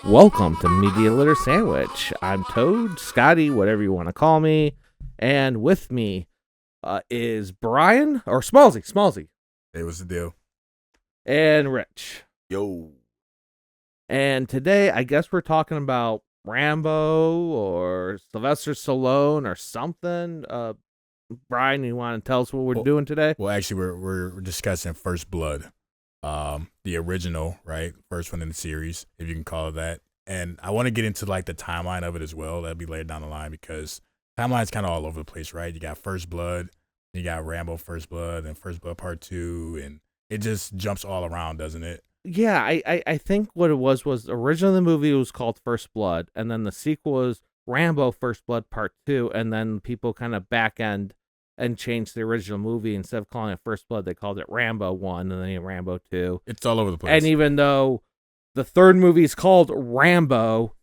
Welcome to Media Litter Sandwich. I'm Toad, Scotty, whatever you want to call me, and with me is Brian or Smallsy, Hey, what's the deal? and Rich. Yo. And today, I guess we're talking about Rambo or Sylvester Stallone or something. Brian, you want to tell us what we're doing today? Well, actually, we're discussing First Blood, the original, right? First one in the series, if you can call it that. And I want to get into like the timeline of it as well. That'll be later down the line because timeline's kind of all over the place, right? You got First Blood, you got Rambo First Blood, and First Blood Part 2, and it just jumps all around, doesn't it? Yeah, I think what it was originally the movie was called First Blood, and then the sequel was Rambo First Blood Part 2, and then people kind of back end and changed the original movie. Instead of calling it First Blood, they called it Rambo 1 and then Rambo 2. It's all over the place. And even though the third movie is called Rambo,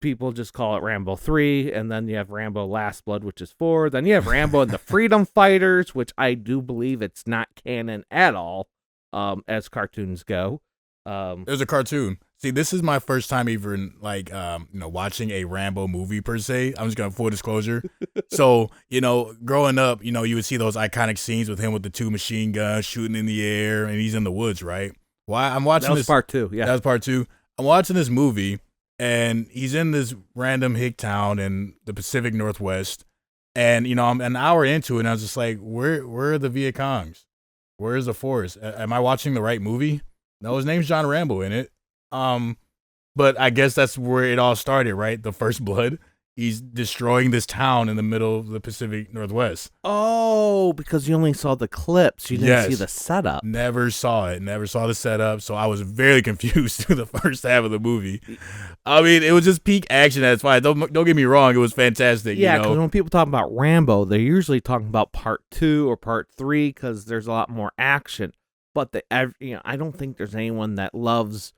people just call it Rambo 3, and then you have Rambo Last Blood, which is 4. Then you have Rambo and the Freedom Fighters, which I do believe it's not canon at all, as cartoons go. There's a cartoon. See, this is my first time even watching a Rambo movie per se. I'm just gonna full disclosure. So, growing up, you would see those iconic scenes with him with the two machine guns shooting in the air, and he's in the woods, right? Well, I'm watching That was this part 2, yeah. That was part 2. I'm watching this movie, and he's in this random hick town in the Pacific Northwest, and I'm an hour into it, and I was just like, where are the Viet Congs? Where is the force? Am I watching the right movie? No, his name's John Rambo in it. But I guess that's where it all started, right? The First Blood. He's destroying this town in the middle of the Pacific Northwest. Oh, because you only saw the clips. You didn't see the setup. Never saw it. Never saw the setup. So I was very confused through the first half of the movie. I mean, it was just peak action at its finest. Don't get me wrong. It was fantastic. Yeah, because when people talk about Rambo, they're usually talking about part 2 or part 3 because there's a lot more action. But I don't think there's anyone that loves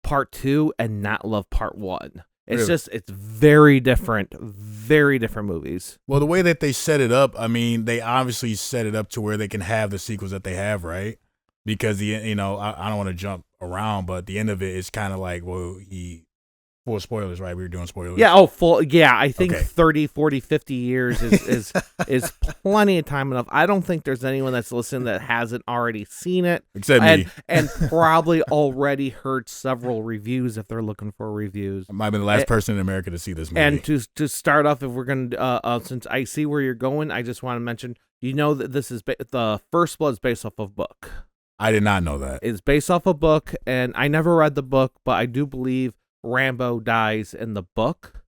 part 2 and not love part 1. It's Really? it's very different movies. Well, the way that they set it up, I mean, they obviously set it up to where they can have the sequels that they have, right? Because I don't want to jump around, but the end of it is kind of like, well, full spoilers, right? We were doing spoilers. Yeah, full. Yeah, I think Okay. 30, 40, 50 years is plenty of time enough. I don't think there's anyone that's listening that hasn't already seen it. Except me. And probably already heard several reviews if they're looking for reviews. I might have been the last person in America to see this movie. And to start off, if we're going to, since I see where you're going, I just want to mention, that this is the First Blood is based off of a book. I did not know that. It's based off a book, and I never read the book, but I do believe Rambo dies in the book.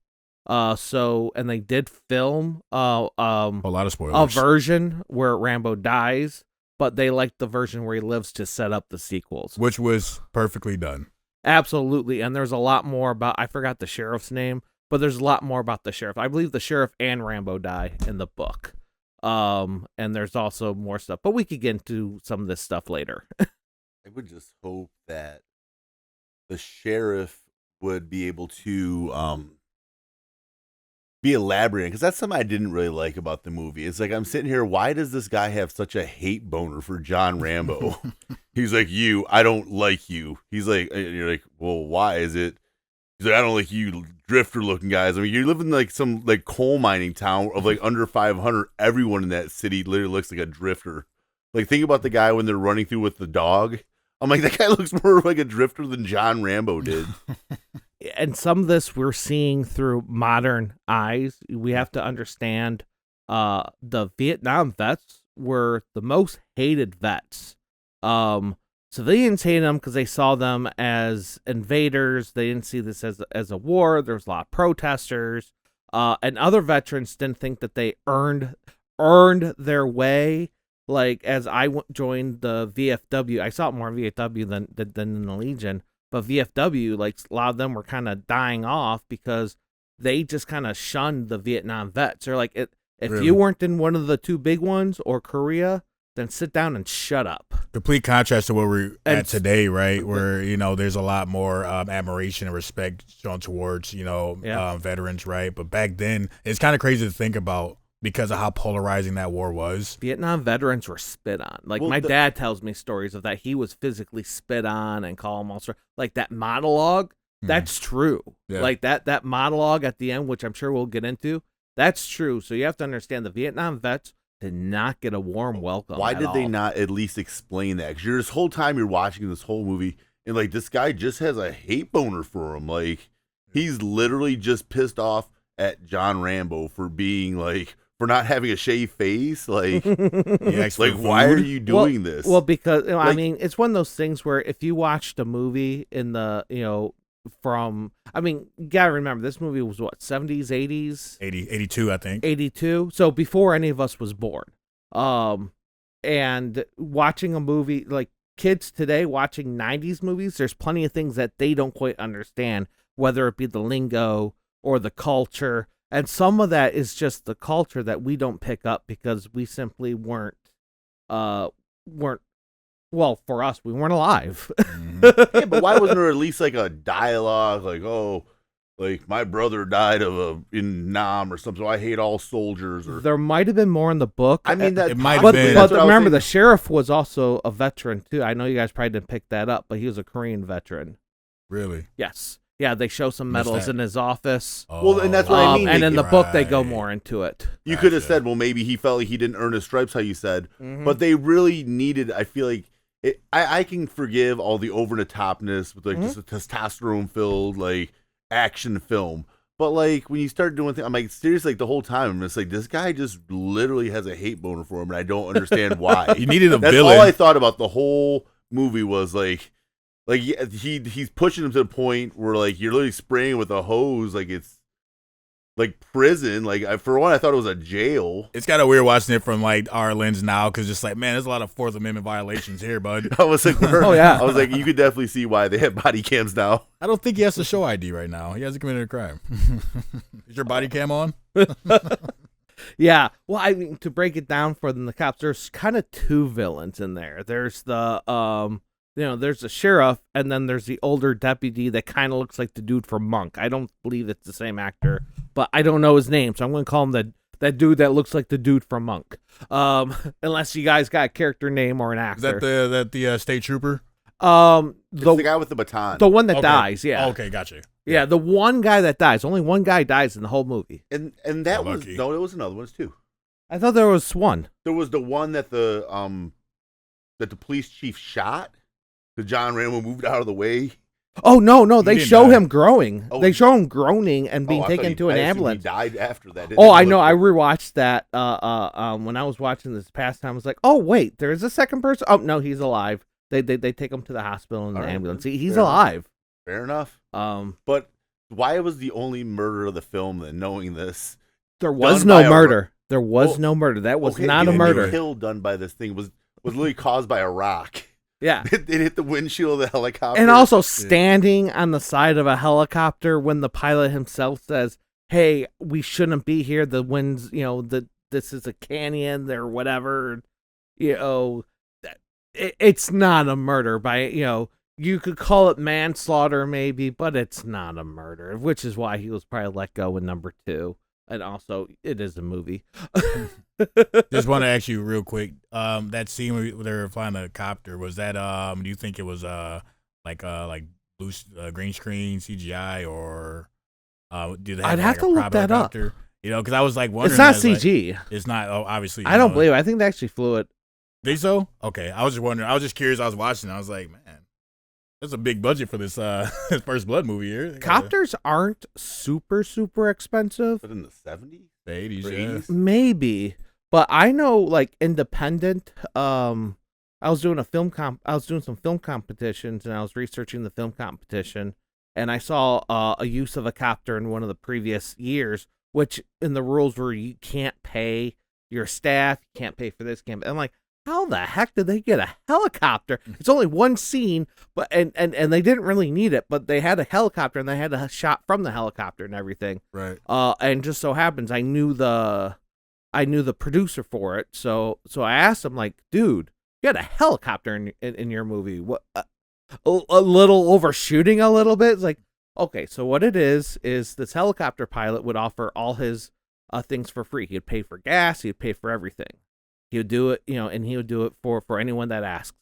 And they did film A lot of spoilers. a version where Rambo dies, but they liked the version where he lives to set up the sequels. Which was perfectly done. Absolutely, and there's a lot more about, I forgot the sheriff's name, but there's a lot more about the sheriff. I believe the sheriff and Rambo die in the book. And there's also more stuff, but we could get into some of this stuff later. I would just hope that the sheriff would be able to be elaborating, because that's something I didn't really like about the movie. It's like, I'm sitting here, why does this guy have such a hate boner for John Rambo? He's like, I don't like you. He's like, and you're like, well, why is it? He's like, I don't like you drifter looking guys. I mean, you live in like some like coal mining town of like under 500. Everyone in that city literally looks like a drifter. Like, think about the guy when they're running through with the dog. I'm like, that guy looks more like a drifter than John Rambo did. And some of this we're seeing through modern eyes. We have to understand the Vietnam vets were the most hated vets. Civilians hated them because they saw them as invaders. They didn't see this as a war. There was a lot of protesters. And other veterans didn't think that they earned their way. Like, as I joined the VFW, I saw it more in VFW than in the Legion. But VFW, like, a lot of them were kind of dying off because they just kind of shunned the Vietnam vets. They're like, if Really? you weren't in one of the two big ones or Korea, then sit down and shut up. Complete contrast to where we're And at today, right? Where, there's a lot more admiration and respect shown towards, veterans, right? But back then, it's kind of crazy to think about because of how polarizing that war was. Vietnam veterans were spit on. Like, my dad tells me stories of that. He was physically spit on and called them all sorts. Like, that monologue, That's true. Yeah. Like that monologue at the end, which I'm sure we'll get into, that's true. So you have to understand the Vietnam vets did not get a warm welcome. Why did they all. not at least explain that? Because this whole time you're watching this whole movie, and like this guy just has a hate boner for him. Like he's literally just pissed off at John Rambo for being like for not having a shaved face. Like, like why are you doing this? Well, because I Like- mean, it's one of those things where if you watched a movie in the from, I mean, you gotta remember this movie was what 70s, 80s, 82, I think. 82, so before any of us was born. And watching a movie like kids today watching 90s movies, there's plenty of things that they don't quite understand, whether it be the lingo or the culture. And some of that is just the culture that we don't pick up because we simply weren't well, for us, we weren't alive. Yeah, but why wasn't there at least like a dialogue like, oh, like my brother died in Nam or something, so I hate all soldiers or There might have been more in the book. I mean that It might have but, been. but That's what I was remember, the thinking. sheriff was also a veteran too. I know you guys probably didn't pick that up, but he was a Korean veteran. Really? Yes. Yeah, they show some What's medals that? in his office. Well, and that's what I mean. And in the book, they go Right. more into it. You could have Gotcha. said, well, maybe he felt like he didn't earn his stripes, how you said, Mhm. but they really needed. I feel like I can forgive all the over the topness with like just a testosterone filled like action film, but like when you start doing things, I'm like seriously, like the whole time, I'm just like this guy just literally has a hate boner for him, and I don't understand why. You needed a That's villain. all I thought about the whole movie was like yeah, he's pushing him to the point where like you're literally spraying with a hose, like it's like prison. Like for one, I thought it was a jail. It's kind of weird watching it from like our lens now because just like, man, there's a lot of Fourth Amendment violations here, bud. I was like, Oh, yeah. I was like, you could definitely see why they have body cams now. I don't think he has to show ID right now. He hasn't committed a crime. Is your body cam on? Yeah. Well, I mean, to break it down for the cops, there's kind of two villains in there. There's the there's the sheriff, and then there's the older deputy that kind of looks like the dude from Monk. I don't believe it's the same actor, but I don't know his name, so I'm going to call him that dude that looks like the dude from Monk. Unless you guys got a character name or an Is actor. that the state trooper? It's the guy with the baton. The one that Okay. dies, yeah. Okay, gotcha. Yeah, the one guy that dies. Only one guy dies in the whole movie. and that was Lucky. no, there was another one too. I thought there was one. There was the one that the police chief shot. The John Rambo moved out of the way. Oh, no, they didn't show die. him growing. Oh, they show him groaning and being I thought taken he- to an I assumed ambulance. He died after that. Oh, I know. I rewatched that when I was watching this past time. I was like, oh, wait, there's a second person. Oh, no, he's alive. They take him to the hospital in the All right, ambulance. then. He's Fair enough. alive. Fair enough. Um, But why was the only murder of the film then? Knowing this, there was Done no by a murder. There was Well, no murder. That was okay, not the a only murder. kill done by this thing was literally caused by a rock. Yeah. It hit the windshield of the helicopter. And also standing on the side of a helicopter when the pilot himself says, hey, we shouldn't be here. The wind's, this is a canyon or whatever. It's not a murder by, you could call it manslaughter maybe, but it's not a murder, which is why he was probably let go in number 2. And also, it is a movie. Just want to ask you real quick. That scene where they were flying a copter, was that do you think it was like blue green screen CGI or do they have I'd have like, to a look proper that up. helicopter? Because I was like wondering. It's not that, like, CG. it's not. Oh, obviously. I don't believe it. I think they actually flew it. Think so? Okay. I was just wondering. I was just curious. I was watching. I was like, man, that's a big budget for this this First Blood movie here. Copters aren't super, super expensive. But in the 70s? The 80s, Or yeah. 80s? Maybe, but I know like independent. I was doing I was doing some film competitions, and I was researching the film competition, and I saw a use of a copter in one of the previous years, which in the rules were you can't pay your staff, you can't pay for this, can't. I'm like, how the heck did they get a helicopter? It's only one scene, but and they didn't really need it, but they had a helicopter and they had a shot from the helicopter and everything. Right. And just so happens I knew the producer for it, so I asked him like, dude, you had a helicopter in your movie. What? A little overshooting a little bit. It's like, okay, so what it is this helicopter pilot would offer all his things for free. He'd pay for gas. He'd pay for everything. He would do it, and he would do it for anyone that asked.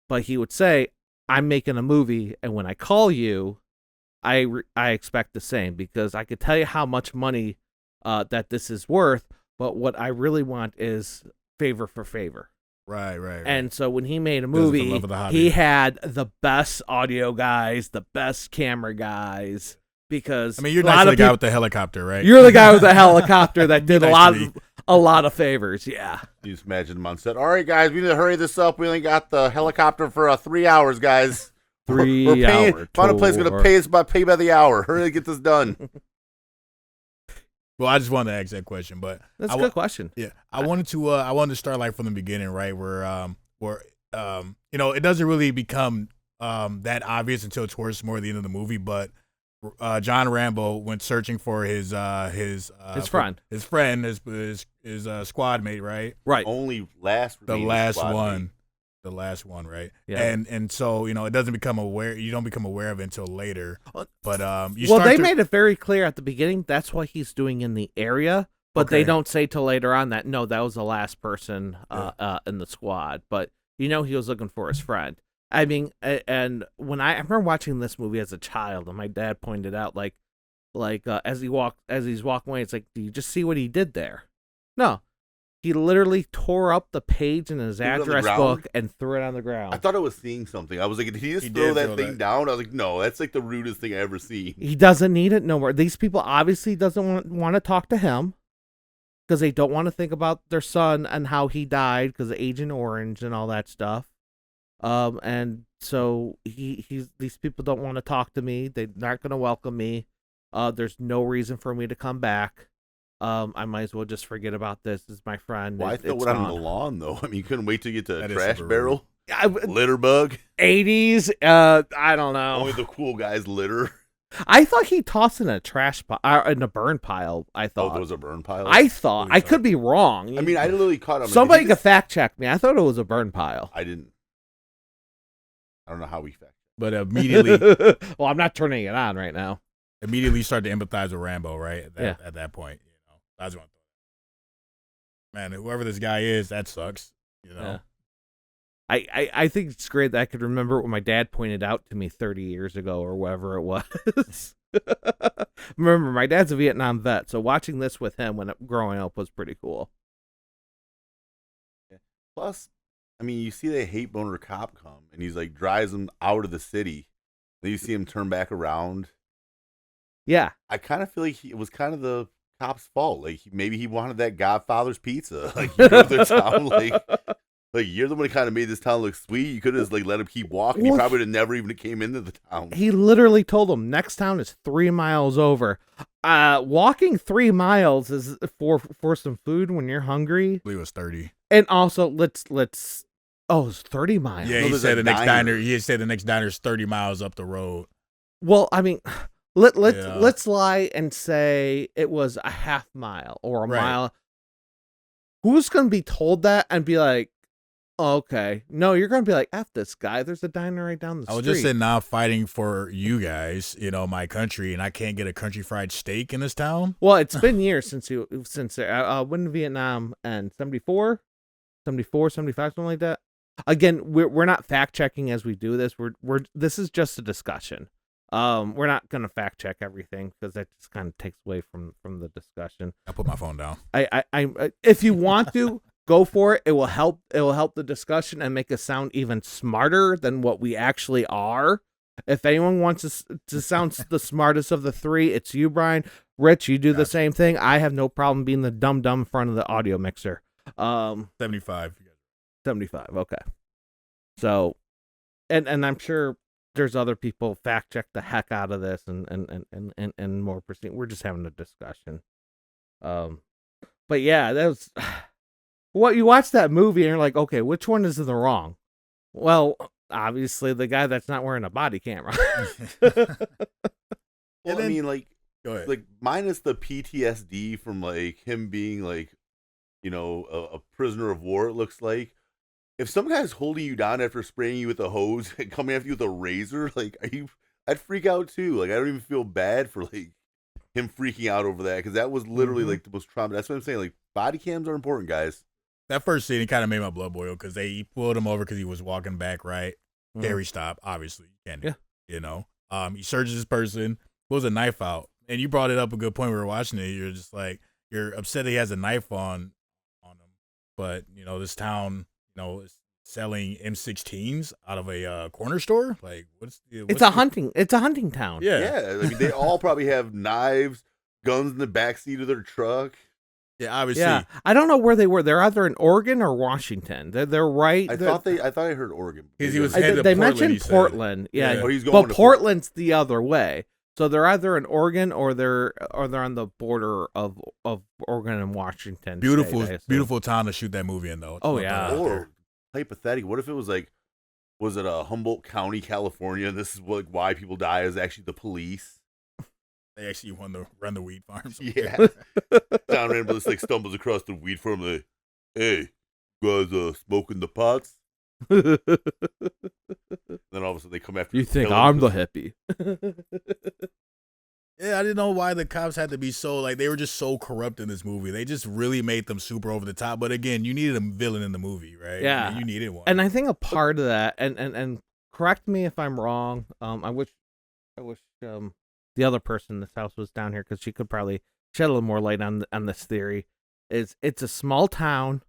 But he would say, I'm making a movie, and when I call you, I expect the same, because I could tell you how much money that this is worth, but what I really want is favor for favor. Right. And so when he made a Because of the movie, love of the hobby. he had the best audio guys, the best camera guys, because I mean, you're a lot not the of guy peop- with the helicopter, right? You're the guy with the helicopter that did Nice to a lot of favors. Yeah. You just imagine them on set. All right, guys, we need to hurry this up. We only got the helicopter for 3 hours, guys. 3 We're paying. hour Final Play's going tour. to pay by the hour. Hurry to get this done. Well, I just wanted to ask that question, but That's a good question. yeah, I wanted to start like from the beginning, right? Where it doesn't really become that obvious until towards more the end of the movie, but John Rambo went searching for his friend, his squad mate, right? Right. Only last The remaining last squad one. mate. The last one, right? Yeah. And so, it doesn't become aware. You don't become aware of it until later. But They made it very clear at the beginning. That's what he's doing in the area, but they Okay. don't say till later on that no, that was the last person in the squad. But he was looking for his friend. I mean, and when I remember watching this movie as a child, and my dad pointed out like as he's walking away, it's like, do you just see what he did there? No. He literally tore up the page in his Threw it on the address ground? book and threw it on the ground. I thought I was seeing something. I was like, did he just He throw did that throw thing that. down? I was like, no, that's like the rudest thing I ever seen. He doesn't need it no more. These people obviously doesn't want to talk to him because they don't want to think about their son and how he died because of Agent Orange and all that stuff. And so these people don't want to talk to me. They're not going to welcome me. There's no reason for me to come back. I might as well just forget about this. This is my friend. Why throw it on the lawn, though? I mean, you couldn't wait to get to That a is trash super barrel? rude. Litter bug? 80s. I don't know. Only the cool guys litter. I thought he tossed in a trash pile, in a burn pile. I Oh, thought. there was a burn pile? I thought. I could be wrong. I mean, I literally caught him. Somebody could fact check me. I thought it was a burn pile. I didn't. I don't know how we fact. But immediately Well, I'm not turning it on right now. start to empathize with Rambo, right? At that point, that's what. Man, whoever this guy is, that sucks. Yeah. I think it's great that I could remember what my dad pointed out to me 30 years ago or whatever it was. Remember, my dad's a Vietnam vet, so watching this with him when growing up was pretty cool. Plus, I mean, you see the hate boner cop come, and he's like drives him out of the city. Then you see him turn back around. Yeah. I kind of feel like it was kind of the cop's fault. Like maybe he wanted that Godfather's pizza. Like you go to the town, like you're the one who kind of made this town look sweet. You could have just like let him keep walking. Well, he probably would have never even came into the town. He literally told him next town is 3 miles over. Walking 3 miles is for some food when you're hungry. I believe it was 30. And also, let's. Oh, it's 30 miles. Yeah, No, he there's said a the next diner. diner. He said the next diner is 30 miles up the road. Well, I mean, let's Yeah. let's lie and say it was a half mile or a Right. mile. Who's going to be told that and be like, oh, okay, no, you're going to be like, F this guy. There's a diner right down the I street. was just saying, now fighting for you guys, my country, and I can't get a country fried steak in this town. Well, it's been years since when did Vietnam end? 74, 75, something like that. Again, we're not fact checking as we do this. This is just a discussion. We're not gonna fact check everything because that just kind of takes away from the discussion. I put my phone down. I if you want to go for it, it will help. It will help the discussion and make us sound even smarter than what we actually are. If anyone wants to sound the smartest of the three, it's you, Brian. Rich, you do the same thing. I have no problem being the dumb in front of the audio mixer. 75. 75. Okay. So, and I'm sure there's other people fact check the heck out of this and more pristine. We're just having a discussion. But yeah, that was what you watch that movie and you're like, okay, which one is in the wrong? Well, obviously the guy that's not wearing a body camera. Well, then- I mean, like, Go ahead. like minus the PTSD from like him being like, a prisoner of war. It looks like if some guy's holding you down after spraying you with a hose and coming after you with a razor, like, I'd freak out too. Like, I don't even feel bad for like him freaking out over that because that was literally like the most trauma. That's what I'm saying. Like, body cams are important, guys. That first scene, it kind of made my blood boil because they pulled him over because he was walking back, right? Mhm. Carry stop, obviously. You can't do Yeah. it, He searches this person, pulls a knife out, and you brought it up a good point. We were watching it. You're just like you're upset that he has a knife on him, but this town is selling M16s out of a corner store. Like It's a hunting town. Yeah. Yeah, I mean, they all probably have knives, guns in the backseat of their truck. Yeah, obviously. Yeah, I don't know where they were. They're either in Oregon or Washington. They're right. I thought I heard Oregon. He was They headed to Portland, mentioned he said. Portland. Yeah, Oh, he's going but to Portland's the other way. So they're either in Oregon or they're on the border of Oregon and Washington. Beautiful, State, I assume. beautiful town to shoot that movie in, though. Oh, yeah. Or hypothetical, what if it was like, was it Humboldt County, California? This is why people die is actually the police. They actually want to run the weed farms. Yeah. John Rambo just stumbles across the weed farm like, hey, you guys smoking the pots? Then all of a sudden they come after You think kill him I'm the 'cause- hippie? Yeah, I didn't know why the cops had to be so, they were just so corrupt in this movie. They just really made them super over the top. But again, you needed a villain in the movie, right? Yeah. I mean, you needed one. And I think a part of that, and correct me if I'm wrong. I wish the other person in this house was down here because she could probably shed a little more light on this theory. It's a small town,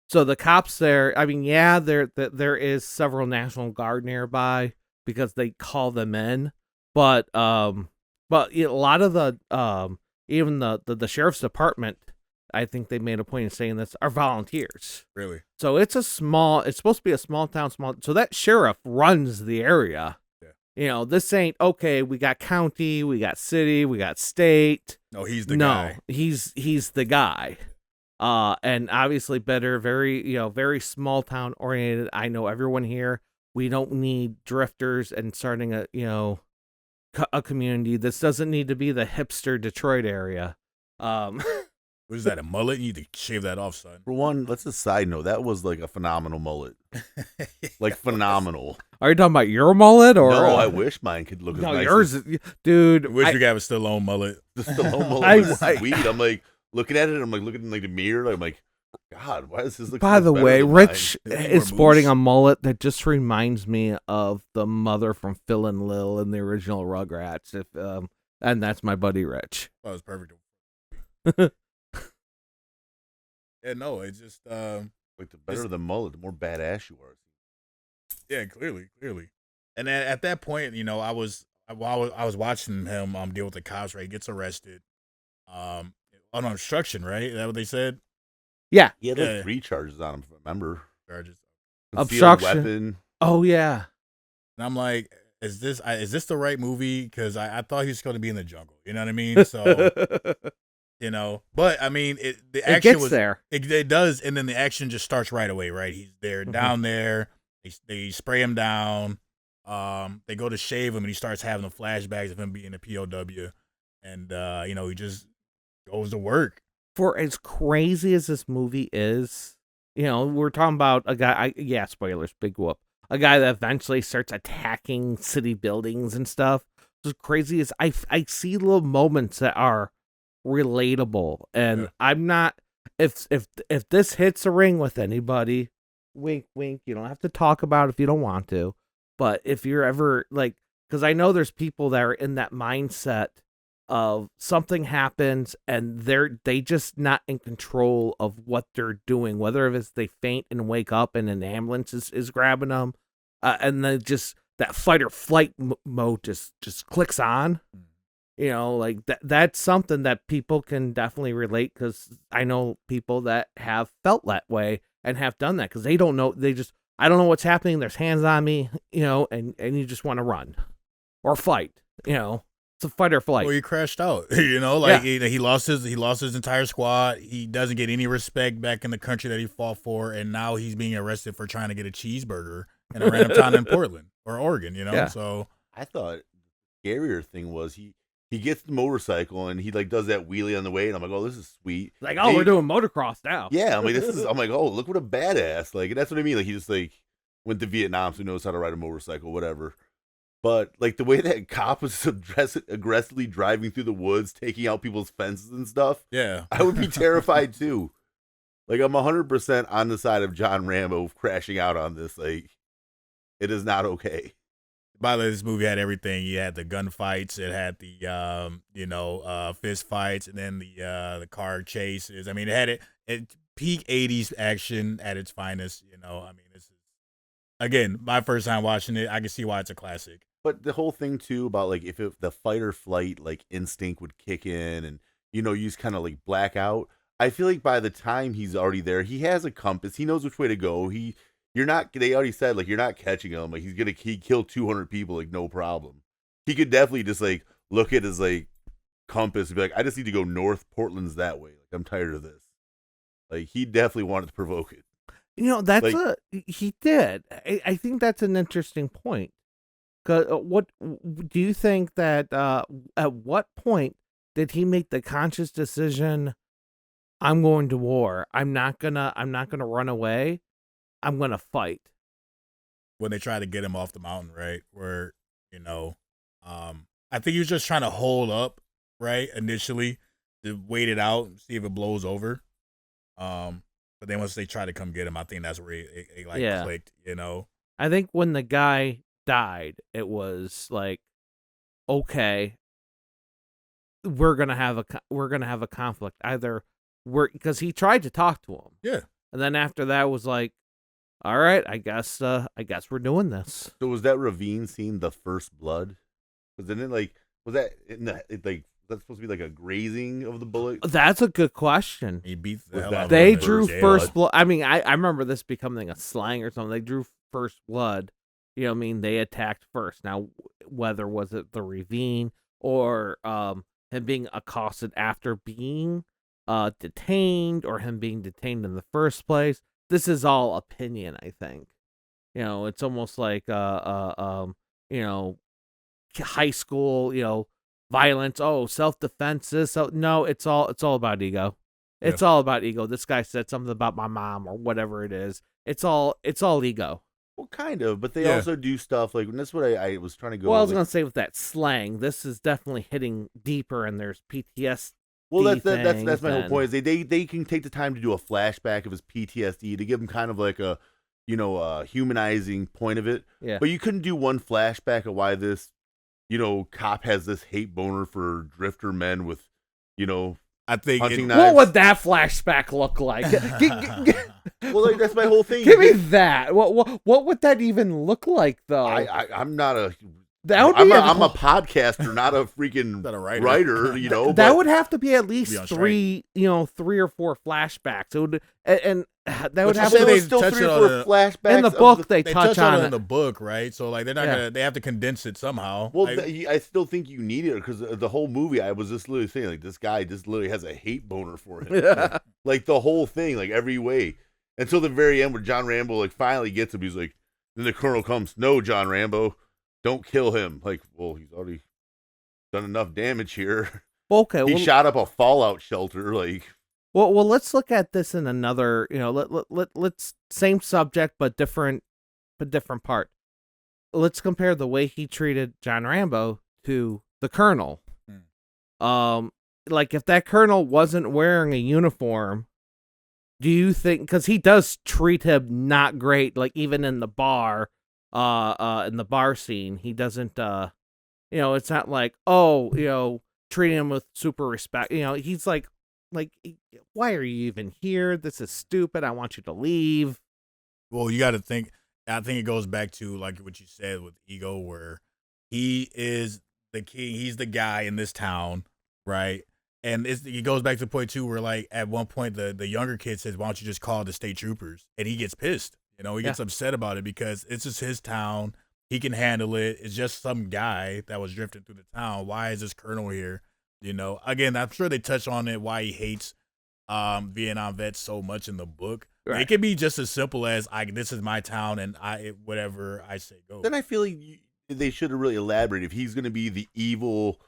so the cops there. I mean, yeah, there is several National Guard nearby because they call them in, but a lot of the even the sheriff's department, I think they made a point of saying this, are volunteers. Really? So it's supposed to be a small town, so that sheriff runs the area. Yeah. This ain't, okay, we got county, we got city, we got state. No, he's the guy. He's the guy. And obviously better, very small town oriented. I know everyone here. We don't need drifters and starting a community. This doesn't need to be the hipster Detroit area. What is that, a mullet? You need to shave that off, son. For one, let's just side note, that was like a phenomenal mullet. Like, phenomenal. Are you talking about your mullet or? No, I wish mine could look as No, nice yours, as dude. I wish your guy was still on mullet. the Stallone mullet. I- was I- sweet. I'm like, looking at it, I'm like, looking in like the mirror, I'm like, God, why does this look By so the much way, better than Rich mine? Is he is more sporting moose? a mullet that just reminds me of the mother from Phil and Lil in the original Rugrats. And that's my buddy Rich. That was perfect. Yeah, no, it's just mine? Like, the better the mullet, the more badass you are. yeah, clearly. And then at that point, I was watching him deal with the cops. Right, he gets arrested, on obstruction. Right, is that what they said? Yeah. He had Yeah. like 3 charges on him, if I remember. Charges. Concealed Obstruction. weapon. Oh yeah. And I'm like, is this the right movie? Because I thought he was going to be in the jungle. You know what I mean? So but I mean, the It action gets was there. It does, and then the action just starts right away. Right, he's there down there. They spray him down. They go to shave him, and he starts having the flashbacks of him being a POW, and he just goes to work. For as crazy as this movie is, we're talking about a guy. Spoilers, big whoop. A guy that eventually starts attacking city buildings and stuff. As crazy as I see little moments that are relatable, and Yeah. I'm not. If this hits a ring with anybody, wink, wink. You don't have to talk about it if you don't want to. But if you're ever because I know there's people that are in that mindset of something happens and they just not in control of what they're doing, whether it's they faint and wake up and an ambulance is grabbing them, and then just that fight or flight mode just clicks on. That's something that people can definitely relate, because I know people that have felt that way and have done that because they don't know. I don't know what's happening. There's hands on me, and you just want to run or fight. It's a fight or flight. Well, he crashed out. He lost his entire squad. He doesn't get any respect back in the country that he fought for, and now he's being arrested for trying to get a cheeseburger in a random town in Portland or Oregon. Yeah. So I thought the scarier thing was he gets the motorcycle and he does that wheelie on the way, and I'm like, oh, this is sweet. Oh, we're doing motocross now. Yeah, I'm like, oh, look what a badass. And that's what I mean. He just went to Vietnam, so he knows how to ride a motorcycle, whatever. But the way that cop was aggressively driving through the woods, taking out people's fences and stuff, yeah, I would be terrified too. I'm 100% on the side of John Rambo crashing out on this. It is not okay. by the way, this movie had everything. You had the gunfights, it had the fist fights, and then the car chases. I mean, it had it peak '80s action at its finest. I mean, this is again my first time watching it. I can see why it's a classic. But the whole thing too about like if the fight or flight like instinct would kick in and you just kind of like black out. I feel like by the time he's already there, he has a compass. He knows which way to go. You're not. They already said like you're not catching him. Like he kill 200 people like no problem. He could definitely just like look at his like compass and be like, I just need to go north. Portland's that way. Like I'm tired of this. Like he definitely wanted to provoke it. That's Like- he did. I think that's an interesting point. Cause what do you think that at what point did he make the conscious decision? I'm going to war. I'm not gonna run away. I'm gonna fight. When they try to get him off the mountain, right? Where I think he was just trying to hold up, right? Initially, to wait it out and see if it blows over. But then once they try to come get him, I think that's where it clicked. I think when the guy died, it was like, okay, we're gonna have a conflict. Either because he tried to talk to him, Yeah. and then after that was like, all right, I guess we're doing this. So was that ravine scene the first blood? Was it was that that's supposed to be like a grazing of the bullet? That's a good question. He beat the Was hell that out of They him. drew Yeah. first blood. I mean, I remember this becoming a slang or something. They drew first blood. You know what I mean? They attacked first. Now, whether was it the ravine or him being accosted after being detained or him being detained in the first place, this is all opinion, I think. It's almost like high school, violence, self-defense, so no, it's all about ego. It's all about ego. This guy said something about my mom or whatever it is. It's all ego. Well, kind of, but they also do stuff like, and that's what I was trying to go. Well, I was going to say with that slang, this is definitely hitting deeper, and there's PTSD. Well, that's my whole things point. Is they can take the time to do a flashback of his PTSD to give him kind of like a humanizing point of it. Yeah. But you couldn't do one flashback of why this cop has this hate boner for drifter men with I think hunting What knives. would that flashback look like? Well, like that's my whole thing. Give me that. What would that even look like, though? I'm not a. That would I'm be a podcaster, not a freaking Not a writer. writer. that would have to be at least Be on three or four flashbacks. It would, and that would But have you to said There they was still touched 3 it or on 4 the- flashbacks. in the of book. They They touch on it on in the book, right? So like they're not gonna. They have to condense it somehow. Well, Like, I still think you need it because the whole movie, I was just literally saying, like, this guy just literally has a hate boner for him. Yeah. Like, the whole thing, like, every way. Until the very end where John Rambo, like, finally gets him. He's like, then the colonel comes, no, John Rambo, don't kill him. Like, well, he's already done enough damage here. Okay. He Well, shot up a fallout shelter. Like, well, let's look at this in another. Let's same subject but different part. Let's compare the way he treated John Rambo to the colonel. Like if that colonel wasn't wearing a uniform, do you think? Because he does treat him not great. Like even in the bar, in the bar scene, he doesn't. It's not like treating him with super respect. He's like, why are you even here? This is stupid. I want you to leave. well, you got to think. I think it goes back to like what you said with ego, where he is the king. He's the guy in this town, right? And it goes back to the point too, where like at one point the younger kid says, "Why don't you just call the state troopers?" And he gets pissed. He gets upset about it because it's just his town. He can handle it. It's just some guy that was drifting through the town. Why is this colonel here? Again, I'm sure they touch on it why he hates Vietnam vets so much in the book. Right. It could be just as simple as this is my town and whatever I say goes. then I feel like they should have really elaborated. If he's going to be the evil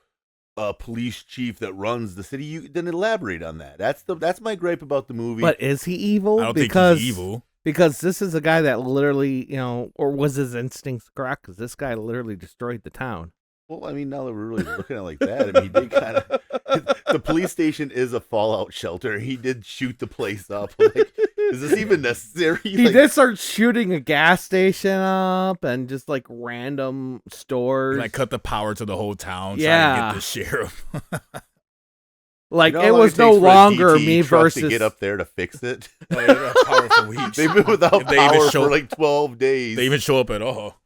police chief that runs the city, then elaborate on that. That's my gripe about the movie. But is he evil? I don't think he's evil. Because this is a guy that literally, or was his instincts correct? Because this guy literally destroyed the town. Well, I mean, now that we're really looking at it like that, I mean, he did kind of. The police station is a fallout shelter. He did shoot the place up. Like, Is this even necessary? He did start shooting a gas station up and just like random stores. Like cut the power to the whole town. Yeah. Trying to get the sheriff. Like You know how it long was it no takes for a longer DT me truck versus to get up there to fix it. They got power for weeks. They've been without If they even power show- for like 12 days. They even show up at all.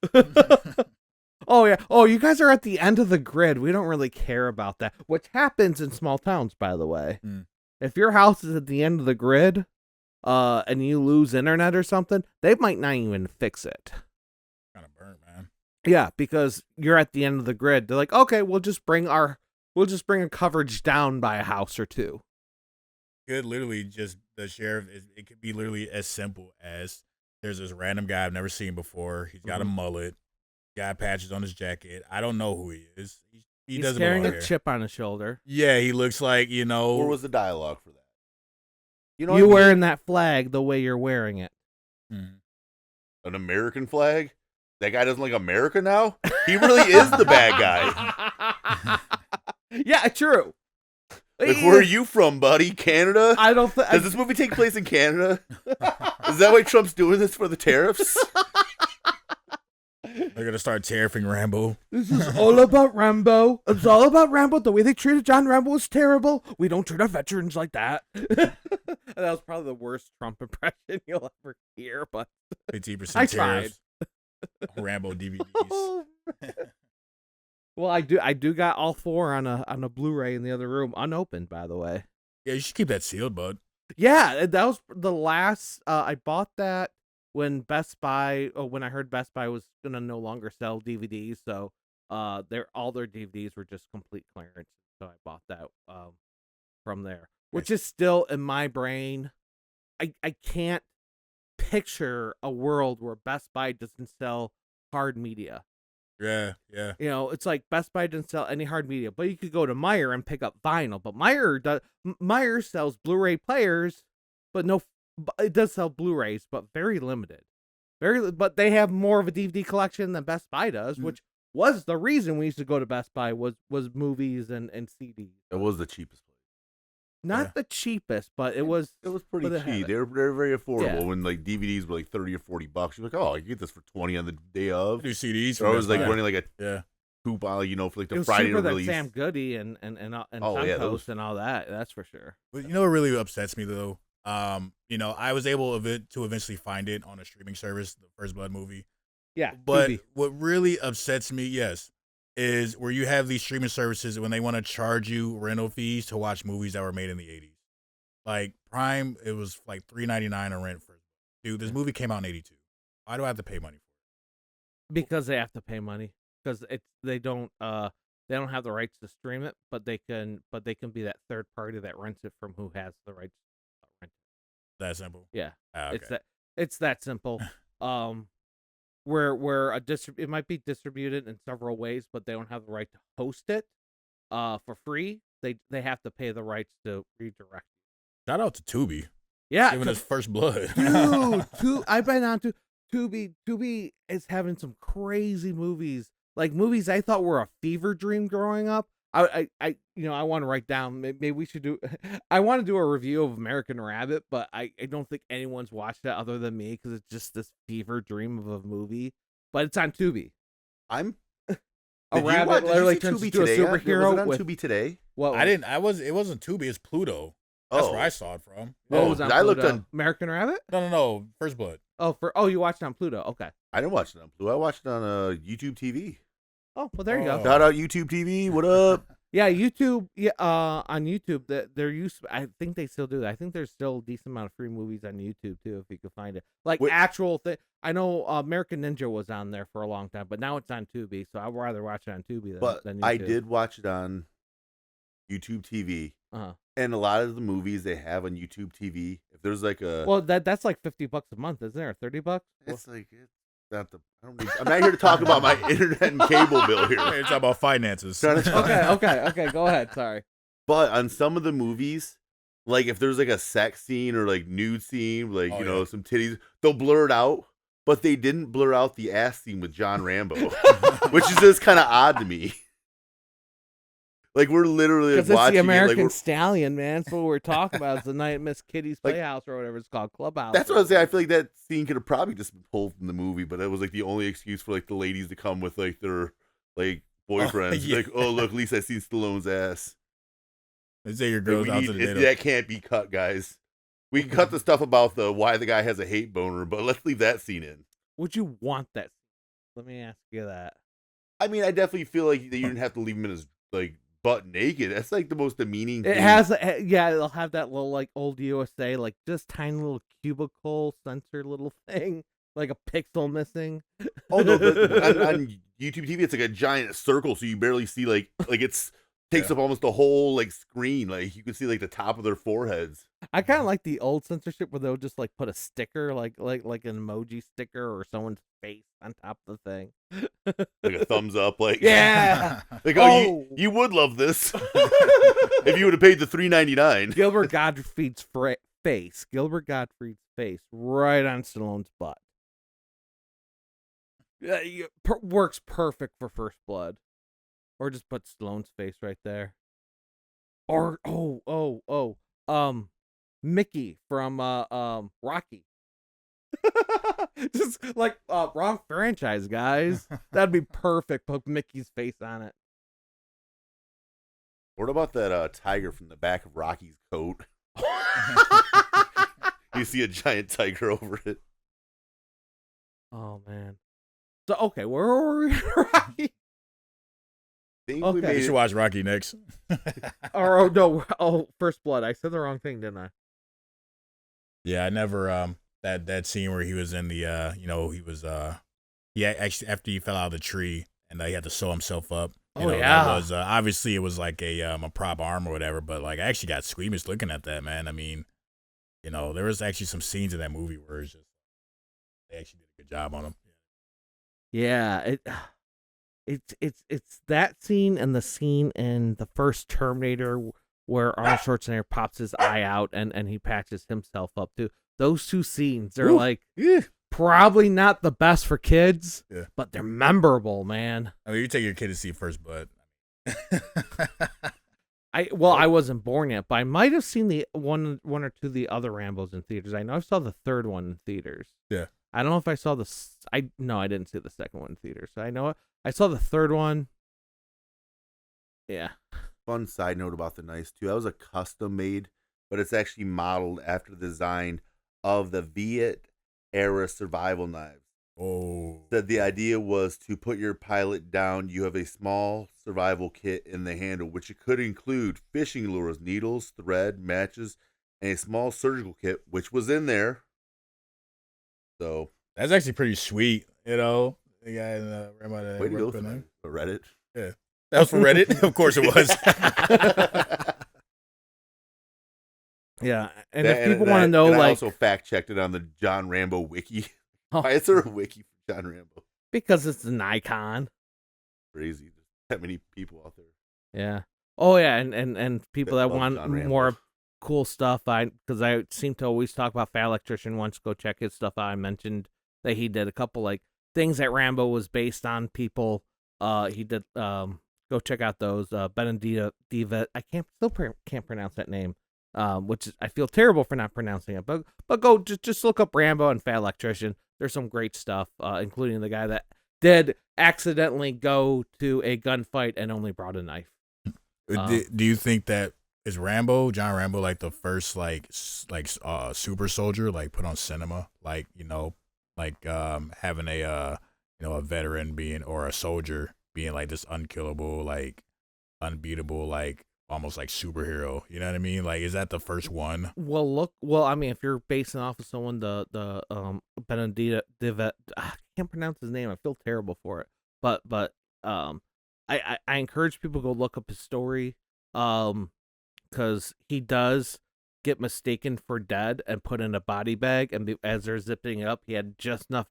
Oh yeah. Oh, you guys are at the end of the grid. We don't really care about that. Which happens in small towns, by the way. Mm. If your house is at the end of the grid, and you lose internet or something, they might not even fix it. Kind of burnt, man. Yeah, because you're at the end of the grid. They're like, okay, we'll just bring a coverage down by a house or two. Could literally just the sheriff. It could be literally as simple as there's this random guy I've never seen before. He's got a mullet, got patches on his jacket. I don't know who he is. He He's doesn't carrying belong a here. chip on his shoulder. Yeah, he looks like Where was the dialogue for that? You know, You what I mean? wearing that flag the way you're wearing it. Mhm. An American flag? That guy doesn't like America now? He really is the bad guy. Yeah, true. Like, where are you from, buddy? Canada? I don't think. Does this movie take place in Canada? Is that why Trump's doing this for the tariffs? They're gonna start tariffing Rambo. This is all about Rambo. It's all about Rambo. The way they treated John Rambo was terrible. We don't treat our veterans like that. That was probably the worst Trump impression you'll ever hear, but 50% I tariffs. Rambo DVDs. well, I do got all four on a Blu-ray in the other room, unopened, by the way. Yeah, you should keep that sealed, bud. Yeah, that was the last. I bought that when Best Buy. Oh, when I heard Best Buy was gonna no longer sell DVDs, so all their DVDs were just complete clearance. So I bought that from there, which is still in my brain. I can't picture a world where Best Buy doesn't sell hard media. Yeah. You know, it's like Best Buy doesn't sell any hard media, but you could go to Meijer and pick up vinyl. But Meijer sells Blu-ray players, but it does sell Blu-rays, but very limited. But they have more of a DVD collection than Best Buy does, which was the reason we used to go to Best Buy was movies and CDs. It was the cheapest place. Not the cheapest, but it was pretty but it had cheap. it. They're very affordable. Yeah. When like DVDs were like $30 or $40, you're like, oh, I can get this for $20 on the day of. Do CDs. So I was like yeah. running like a Yeah. coupon, for like It the was Friday cheaper than release. Sam Goody and Oh, yeah, Suncoast those- and all that. That's for sure. But you know what really upsets me though? I was able to eventually find it on a streaming service, the First Blood movie. Yeah, But Tubi. what really upsets me, yes, is where you have these streaming services when they want to charge you rental fees to watch movies that were made in the 80s. Like Prime, it was like $3.99 a rent for. Dude, this movie came out in 82. Why do I have to pay money for it? Because they have to pay money because they don't have the rights to stream it, but they can be that third party that rents it from who has the rights to rent it. That simple. Yeah, Ah, okay. it's that simple. Where it might be distributed in several ways, but they don't have the right to host it for free. They have to pay the rights to redirect. Shout out to Tubi. Yeah, Giving us First Blood. Dude, I've been on to Tubi. Tubi is having some crazy movies, like movies I thought were a fever dream growing up. I want to write down. Maybe we should do. I want to do a review of American Rabbit, but I don't think anyone's watched that other than me because it's just this fever dream of a movie. But it's on Tubi. I'm. A Did you rabbit watch- did you literally see turns Tubi into a today? superhero. Was it on with Tubi today? what? I didn't. It wasn't Tubi. It's Pluto. That's Oh. where I saw it from. What Oh, was on I looked Pluto? on. American Rabbit. No. First Blood. You watched it on Pluto. Okay. I didn't watch it on Blue. I watched it on YouTube TV. Oh, well, there you go. Oh. Shout out YouTube TV. What up? Yeah, YouTube. Yeah, on YouTube, that they're used. I think they still do that. I think there's still a decent amount of free movies on YouTube too, if you can find it. Like Wait. actual thing. I know American Ninja was on there for a long time, but now it's on Tubi. So I'd rather watch it on Tubi than YouTube. I did watch it on YouTube TV, Uh-huh. and a lot of the movies they have on YouTube TV. If there's like a, Well, that's like $50 a month, isn't there? $30. it's like it's not the. I'm not here to talk about my internet and cable bill here. It's talking about finances. Trying to talk- Okay. Go ahead. Sorry. But on some of the movies, like if there's like a sex scene or like nude scene, like Oh, you know yeah. some titties, they'll blur it out. But they didn't blur out the ass scene with John Rambo, which is just kind of odd to me. Like we're literally Because like, it's watching the American it. Like Stallion, man. That's what we're talking about. It's the night at Miss Kitty's Like, Playhouse or whatever it's called, Clubhouse. that's what I was saying. I feel like that scene could have probably just been pulled from the movie, but that was like the only excuse for like the ladies to come with like their like boyfriends. yeah. Like, oh look, at least I seen Stallone's ass. They say your Like, girls out to the date. that can't be cut, guys. We can cut the stuff about the why the guy has a hate boner, but let's leave that scene in. Would you want that? Let me ask you that. I mean, I definitely feel like you didn't have to leave him in his like butt naked. That's like the most demeaning It thing. has, yeah, it'll have that little like old USA, like just tiny little cubicle sensor little thing, like a pixel missing. Oh no, on YouTube TV, it's like a giant circle, so you barely see like it's takes up almost the whole like screen. Like you can see like the top of their foreheads. I kind of like the old censorship where they'll just like put a sticker, like an emoji sticker or someone's face on top of the thing. Like a thumbs up, like Yeah. like Oh. you would love this if you would have paid the $3.99. Gilbert Gottfried's face. Gilbert Gottfried's face right on Stallone's butt. Works perfect for First Blood. Or just put Stallone's face right there. Or Mickey from Rocky. Just like wrong franchise, guys. That'd be perfect. Put Mickey's face on it. What about that tiger from the back of Rocky's coat? You see a giant tiger over it. Oh man. So okay, where were we? Rocky. Okay. You should watch Rocky next. First Blood. I said the wrong thing, didn't I? Yeah, I never that scene where he was in the he actually after he fell out of the tree and he had to sew himself up. That was obviously it was like a prop arm or whatever, but like I actually got squeamish looking at that, man. I mean, there was actually some scenes in that movie where it's just they actually did a good job on them. Yeah, it's that scene and the scene in the first Terminator where Arnold Schwarzenegger pops his eye out and he patches himself up too. Those two scenes are probably not the best for kids, but they're memorable, man. I mean, you take your kid to see First Blood. I wasn't born yet, but I might have seen the one or two of the other Rambos in theaters. I know I saw the third one in theaters. Yeah. I don't know if I saw I didn't see the second one in theaters. So I know I saw the third one. Yeah. Fun side note about the knives too. That was a custom made, but it's actually modeled after the design of the Viet era survival knives. Oh. Said the idea was to put your pilot down. You have a small survival kit in the handle, which could include fishing lures, needles, thread, matches, and a small surgical kit, which was in there. So that's actually pretty sweet, The guy in the way to go for Reddit. Yeah, that was for Reddit. Of course it was. Yeah, and if people want to know, I also fact checked it on the John Rambo wiki. Why is there a wiki for John Rambo? Because it's an icon. Crazy, there's that many people out there. Yeah. Oh yeah, and people that want more cool stuff. Because I seem to always talk about Fat Electrician. Once go check his stuff out. I mentioned that he did a couple like things that Rambo was based on. People, he did. Go check out those. Benedita Diva. I can't pronounce that name. Which is, I feel terrible for not pronouncing it. But go just look up Rambo and Fat Electrician. There's some great stuff, including the guy that did accidentally go to a gunfight and only brought a knife. Do you think that is John Rambo, like the first super soldier put on cinema, having a veteran being or a soldier being like this unkillable, unbeatable, almost like superhero, you know what I mean? Is that the first one? Well, I mean, if you're basing off of someone, the Benedita Diva, I can't pronounce his name. I feel terrible for it, but I encourage people to go look up his story, because he does get mistaken for dead and put in a body bag, and as they're zipping it up, he had just enough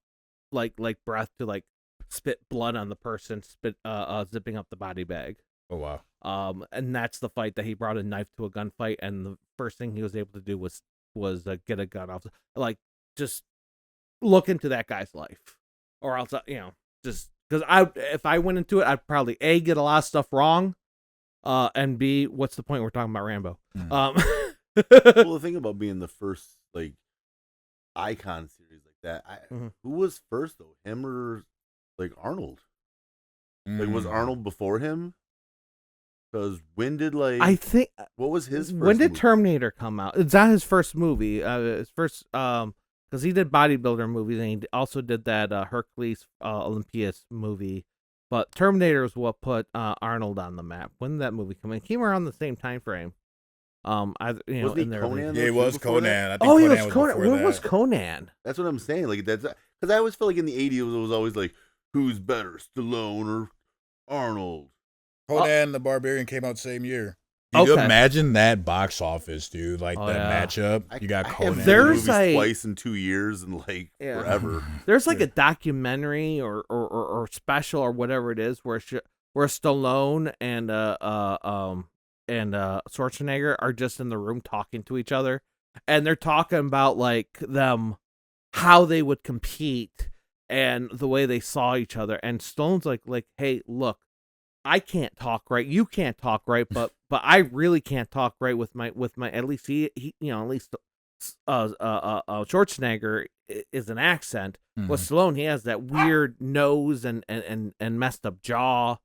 like breath to spit blood on the person, zipping up the body bag. Oh wow. And that's the fight that he brought a knife to a gunfight, and the first thing he was able to do was get a gun off. Just look into that guy's life, or else just because if I went into it, I'd probably get a lot of stuff wrong, And B, what's the point we're talking about Rambo? Well, the thing about being the first like icon series like that, who was first though? Him or like Arnold? Like was Arnold before him? Because when did like I think what was his first when did movie? Terminator come out? It's not his first movie. His first because he did bodybuilder movies and he also did that Hercules Olympias movie. But Terminator is what put Arnold on the map. When did that movie come in? It came around the same time frame. Wasn't he in there. Conan? Yeah, it was before Conan. that? I think Oh, he Conan was Conan. before When that. was Conan? That's what I'm saying. Like that's because I always feel like in the '80s it was always like who's better, Stallone or Arnold? Conan the Barbarian came out same year. Can you imagine that box office, dude? Like that matchup. You got Conan. There's movies twice in 2 years and like forever. There's like a documentary or special or whatever it is where Stallone and Schwarzenegger are just in the room talking to each other, and they're talking about like them how they would compete and the way they saw each other. And Stallone's like, hey, look, I can't talk right. You can't talk right, but I really can't talk right with my at least he at least Schwarzenegger is an accent. With Stallone, he has that weird nose and messed up jaw.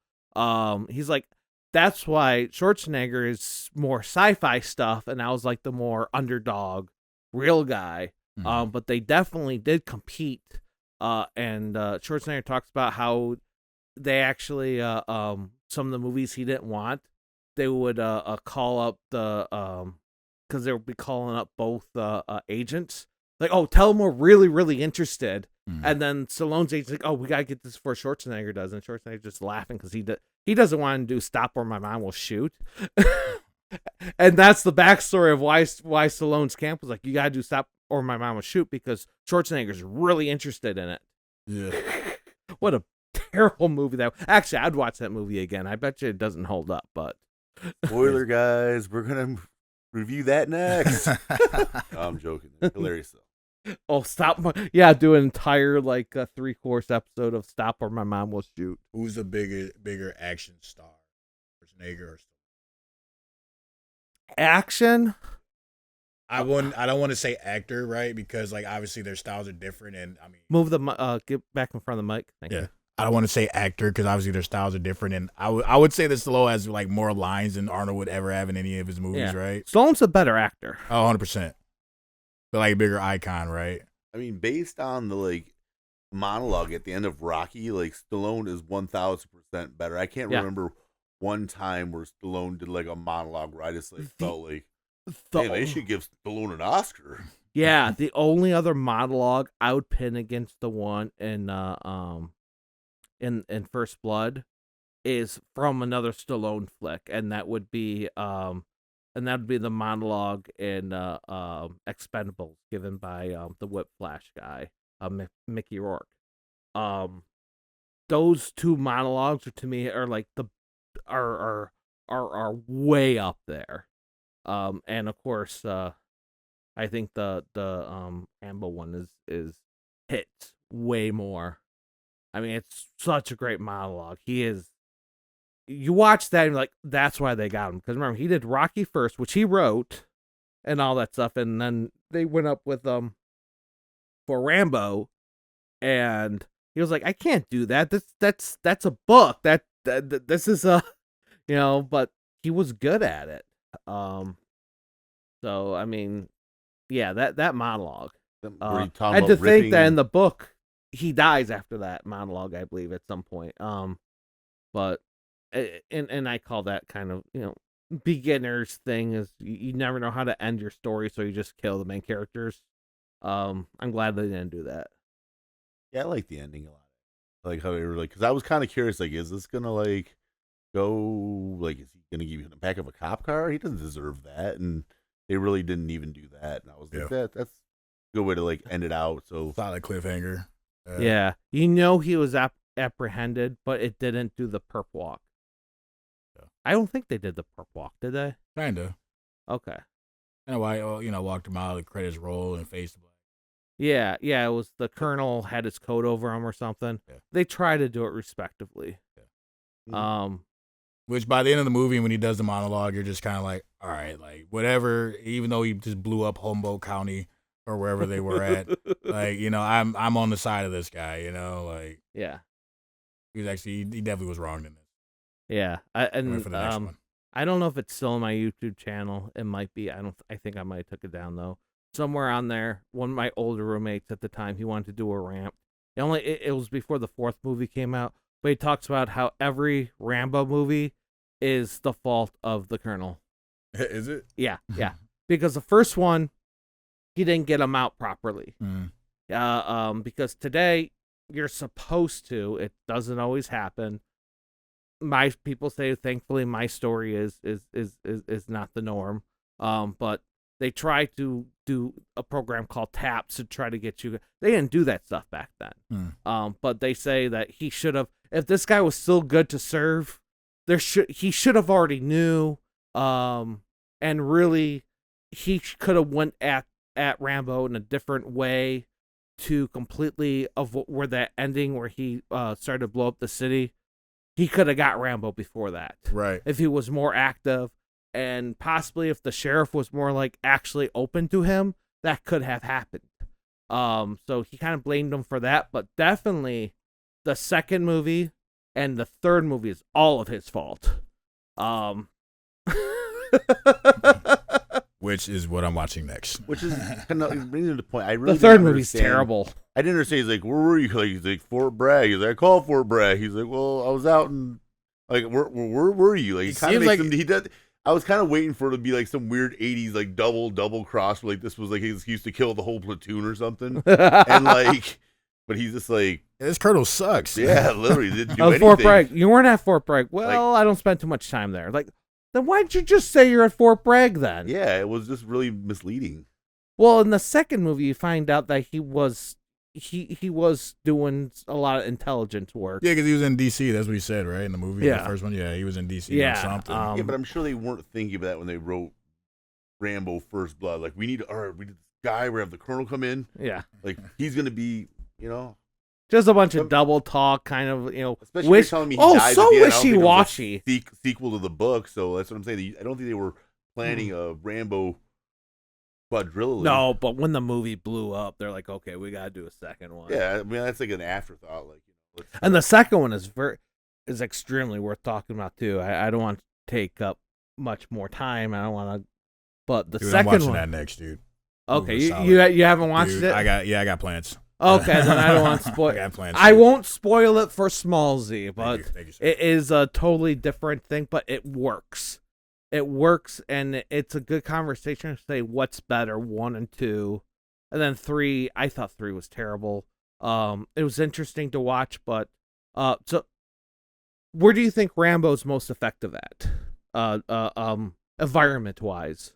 He's like, that's why Schwarzenegger is more sci-fi stuff, and I was like the more underdog, real guy. But they definitely did compete. And Schwarzenegger talks about how they actually some of the movies he didn't want, they would call up the because they would be calling up both agents, like, oh, tell them we're really, really interested. And then Stallone's agent's like, oh, we gotta get this before Schwarzenegger does, and Schwarzenegger's just laughing because he doesn't want to do Stop or My Mom Will Shoot. And that's the backstory of why Stallone's camp was like, you gotta do Stop or My Mom Will Shoot because Schwarzenegger's really interested in it. Yeah. What a terrible movie that. Actually, I'd watch that movie again. I bet you it doesn't hold up, but spoiler, guys, we're gonna review that next. No, I'm joking. Hilarious though. Oh, do an entire like 3-course episode of Stop or My Mom Will Shoot. Who's the bigger action star, Schwarzenegger or action? I don't want to say actor, right? Because like obviously their styles are different, and I mean, move the get back in front of the mic. Thank you. I don't want to say actor because obviously their styles are different, and I would say that Stallone has like more lines than Arnold would ever have in any of his movies, right? Stallone's a better actor. Oh, 100%. But like bigger icon, right? I mean, based on the like monologue at the end of Rocky, like Stallone is 1,000% better. I can't remember one time where Stallone did like a monologue where I just like felt like, hey, they should give Stallone an Oscar. Yeah, the only other monologue I would pin against the one in First Blood is from another Stallone flick, and that would be the monologue in Expendables given by the Whiplash guy, Mickey Rourke. Those two monologues to me are like are way up there. And of course I think the Rambo one is hits way more. I mean, it's such a great monologue. You watch that and you're like, that's why they got him. Because remember, he did Rocky first, which he wrote, and all that stuff, and then they went up with for Rambo, and he was like, I can't do that. That's a book. This is a but he was good at it. So I mean, yeah, that monologue. And to think that in the book he dies after that monologue, I believe, at some point. But and I call that kind of beginner's thing is you never know how to end your story, so you just kill the main characters. I'm glad they didn't do that. Yeah, I like the ending a lot. Like how they were like, because I was kind of curious, like, is this gonna like go like, is he gonna give you the back of a cop car? He doesn't deserve that, and they really didn't even do that. And I was like, that's a good way to like end it out. So solid cliffhanger. Yeah, he was apprehended, but it didn't do the perp walk. Yeah. I don't think they did the perp walk, did they? Kinda. Okay. And why walked him out, credits roll, and face the black. Yeah, it was the colonel had his coat over him or something. Yeah. They try to do it respectively. Yeah. Which by the end of the movie, when he does the monologue, you're just kind of like, all right, like whatever. Even though he just blew up Humboldt County or wherever they were at, like I'm on the side of this guy. Like Yeah. he definitely was wrong in this. Yeah. Wait for the next one. I don't know if it's still on my YouTube channel. It might be. I think I might have took it down though. Somewhere on there, one of my older roommates at the time, he wanted to do a rant. It was before the fourth movie came out, but he talks about how every Rambo movie is the fault of the Colonel. Is it? Yeah, yeah. Because the first one, he didn't get him out properly. Because today you're supposed to. It doesn't always happen. My people say, thankfully, my story is not the norm. But they try to do a program called TAPS to try to get you. They didn't do that stuff back then. But they say that he should have. If this guy was still good to serve, he should have already knew. And really, he could have went at Rambo in a different way to completely avoid where that ending where he started to blow up the city. He could have got Rambo before that. Right. If he was more active, and possibly if the sheriff was more like actually open to him, that could have happened. So he kind of blamed him for that, but definitely the second movie and the third movie is all of his fault. Which is what I'm watching next. Which is kind of bringing to the point. I really the third didn't movie's understand. terrible. I didn't understand. He's like, "Where were you?" Like, he's like, "Fort Bragg." He's like, "I called Fort Bragg." He's like, "Well, I was out in like, where were you?" Like, he kind of makes him. He does. I was kind of waiting for it to be like some weird '80s like double cross, where, like this was like his excuse to kill the whole platoon or something, and like, but he's just like, this Colonel sucks. Yeah, literally didn't do anything. Fort Bragg. You weren't at Fort Bragg. Well, I don't spend too much time there. Like, then why'd you just say you're at Fort Bragg then? Yeah, it was just really misleading. Well, in the second movie, you find out that he was doing a lot of intelligence work. Yeah, because he was in D.C. That's what he said, right? In the movie, Yeah. the first one. Yeah, he was in D.C. Yeah, or something. Yeah, but I'm sure they weren't thinking of that when they wrote Rambo First Blood. Like, we need this guy. We have the Colonel come in. Yeah, like he's gonna be, just a bunch of double talk, kind of, Especially if you're telling me he dies so at the end. I don't think it was wishy-washy. a sequel to the book, so that's what I'm saying. I don't think they were planning a Rambo quadrilogy. No, but when the movie blew up, they're like, okay, we gotta do a second one. Yeah, I mean that's like an afterthought. Like, and the second one is extremely worth talking about too. I don't want to take up much more time. I don't want to, but the second I'm watching one. that next, dude. Okay, you haven't watched Dude, it? I got plans. Okay, then I don't want to spoil. I got plans. I won't spoil it for Small Z, but Thank you, it is a totally different thing, but it works. It works, and it's a good conversation to say what's better, 1 and 2, and then 3. I thought 3 was terrible. It was interesting to watch, but so where do you think Rambo's most effective at? Environment wise.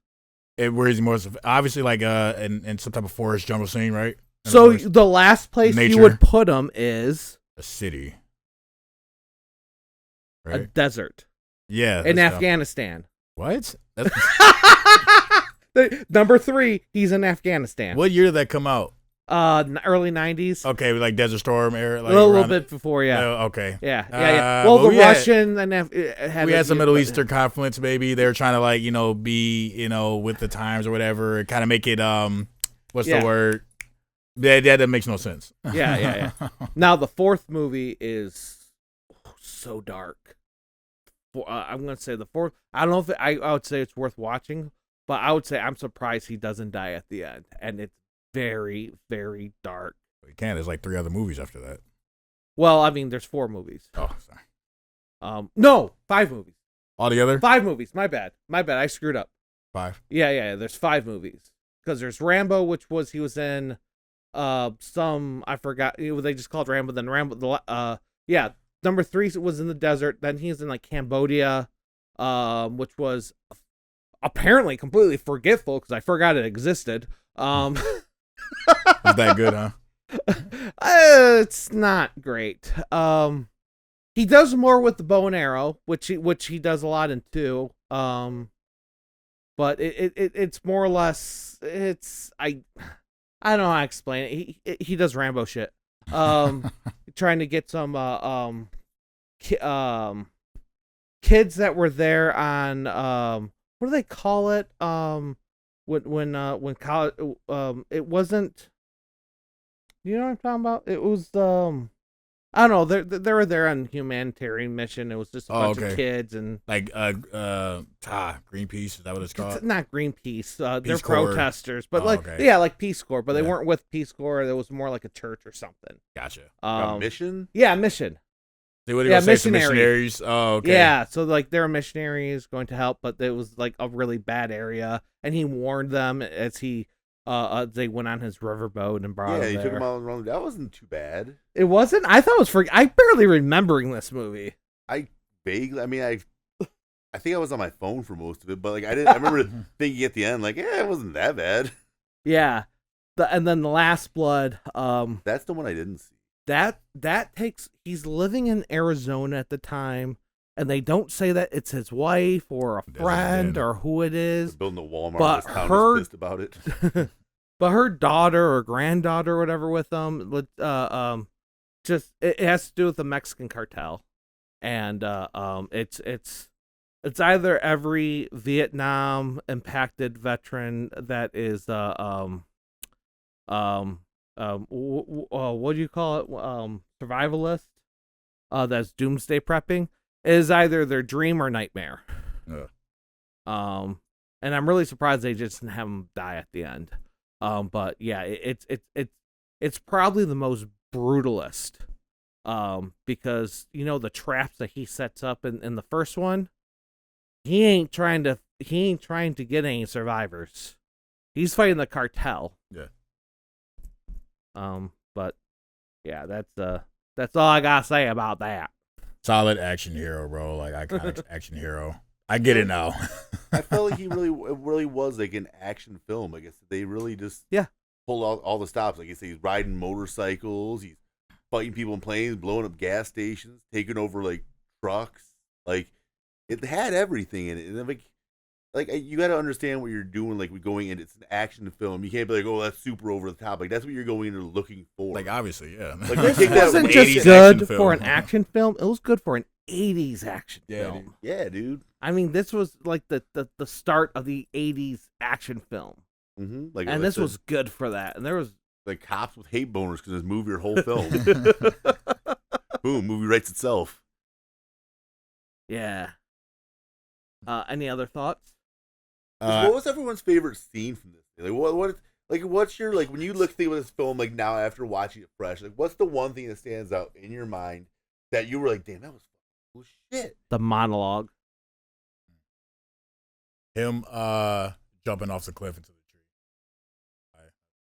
Where he's most obviously like in some type of forest jungle scene, right? So the last place you would put him is a city, a right? desert. Yeah, in Afghanistan. What? Number 3, he's in Afghanistan. What year did that come out? Early 90s. Okay, like Desert Storm era, like a little bit before, yeah. Okay. Yeah. Well, the Russian and we had some Middle Eastern conflicts. Maybe they were trying to like be with the times or whatever, and kind of make it what's the word? That makes no sense. Yeah. Now the fourth movie is so dark. I'm gonna say the fourth. I don't know if I would say it's worth watching, but I would say I'm surprised he doesn't die at the end, and it's very, very dark. You can't. There's like 3 other movies after that. Well, I mean, there's 4 movies. Oh, sorry. No, 5 movies. Altogether? 5 movies. My bad. I screwed up. 5. Yeah. There's 5 movies because there's Rambo, which he was in. I forgot. They just called Rambo. Then Rambo. Number 3 was in the desert. Then he's in like Cambodia, which was apparently completely forgetful because I forgot it existed. Is that good, huh? It's not great. He does more with the bow and arrow, which he does a lot in 2. But it's more or less I don't know how to explain it. He does Rambo shit. Trying to get some kids that were there on what do they call it? When college it wasn't. You know what I'm talking about? It was I don't know. They were there on humanitarian mission. It was just a bunch of kids and like Greenpeace. Is that what it's called? It's not Greenpeace. They're Peace Corps. protesters, but Okay. yeah, like Peace Corps. But they Yeah. weren't with Peace Corps. It was more like a church or something. Gotcha. A mission? Yeah, mission. They would Yeah, say some missionary. missionaries. Oh, okay. Yeah, so like they're missionaries going to help, but it was like a really bad area, and he warned them as he they went on his riverboat and brought Yeah, them he there. took him out wrong. That wasn't too bad. It wasn't. I thought it was I barely remembering this movie. I vaguely. I mean, I think I was on my phone for most of it, but like I didn't. I remember thinking at the end, like, yeah, it wasn't that bad. Yeah, and then the Last Blood. That's the one I didn't see. That takes. He's living in Arizona at the time, and they don't say that it's his wife or a friend or who it is. They're building a Walmart. But This town her- was pissed about it. But her daughter or granddaughter or whatever with them, just it has to do with the Mexican cartel, and it's either every Vietnam impacted veteran that is what do you call it, survivalist, that's doomsday prepping, is either their dream or nightmare. And I'm really surprised they just didn't have him die at the end. But yeah, it's probably the most brutalist. Because the traps that he sets up in the first one, he ain't trying to get any survivors. He's fighting the cartel. Yeah. But yeah, that's all I gotta say about that. Solid action hero, bro. Like iconic action hero. I get it now. I felt like it really was like an action film. I guess they really just pulled out all the stops. Like you say, he's riding motorcycles, he's fighting people in planes, blowing up gas stations, taking over like trucks. Like it had everything in it. And like you got to understand what you're doing. Like we going in, it's an action film. You can't be like, oh, that's super over the top. Like that's what you're going into looking for. Like obviously, yeah. Like This take that wasn't 80s just action good film. for an action film. It was good for an 80s action Yeah, film. dude. Yeah, dude. I mean, this was like the start of the 80s action film. Mm-hmm. Like, And this was good for that. And there was... like cops with hate boners because this movie your whole film. Boom, movie writes itself. Yeah. Any other thoughts? What was everyone's favorite scene from this? Like what's your when you think of this film like now after watching it fresh? Like what's the one thing that stands out in your mind that you were like, damn, that was cool shit. The monologue. Him jumping off the cliff into the tree.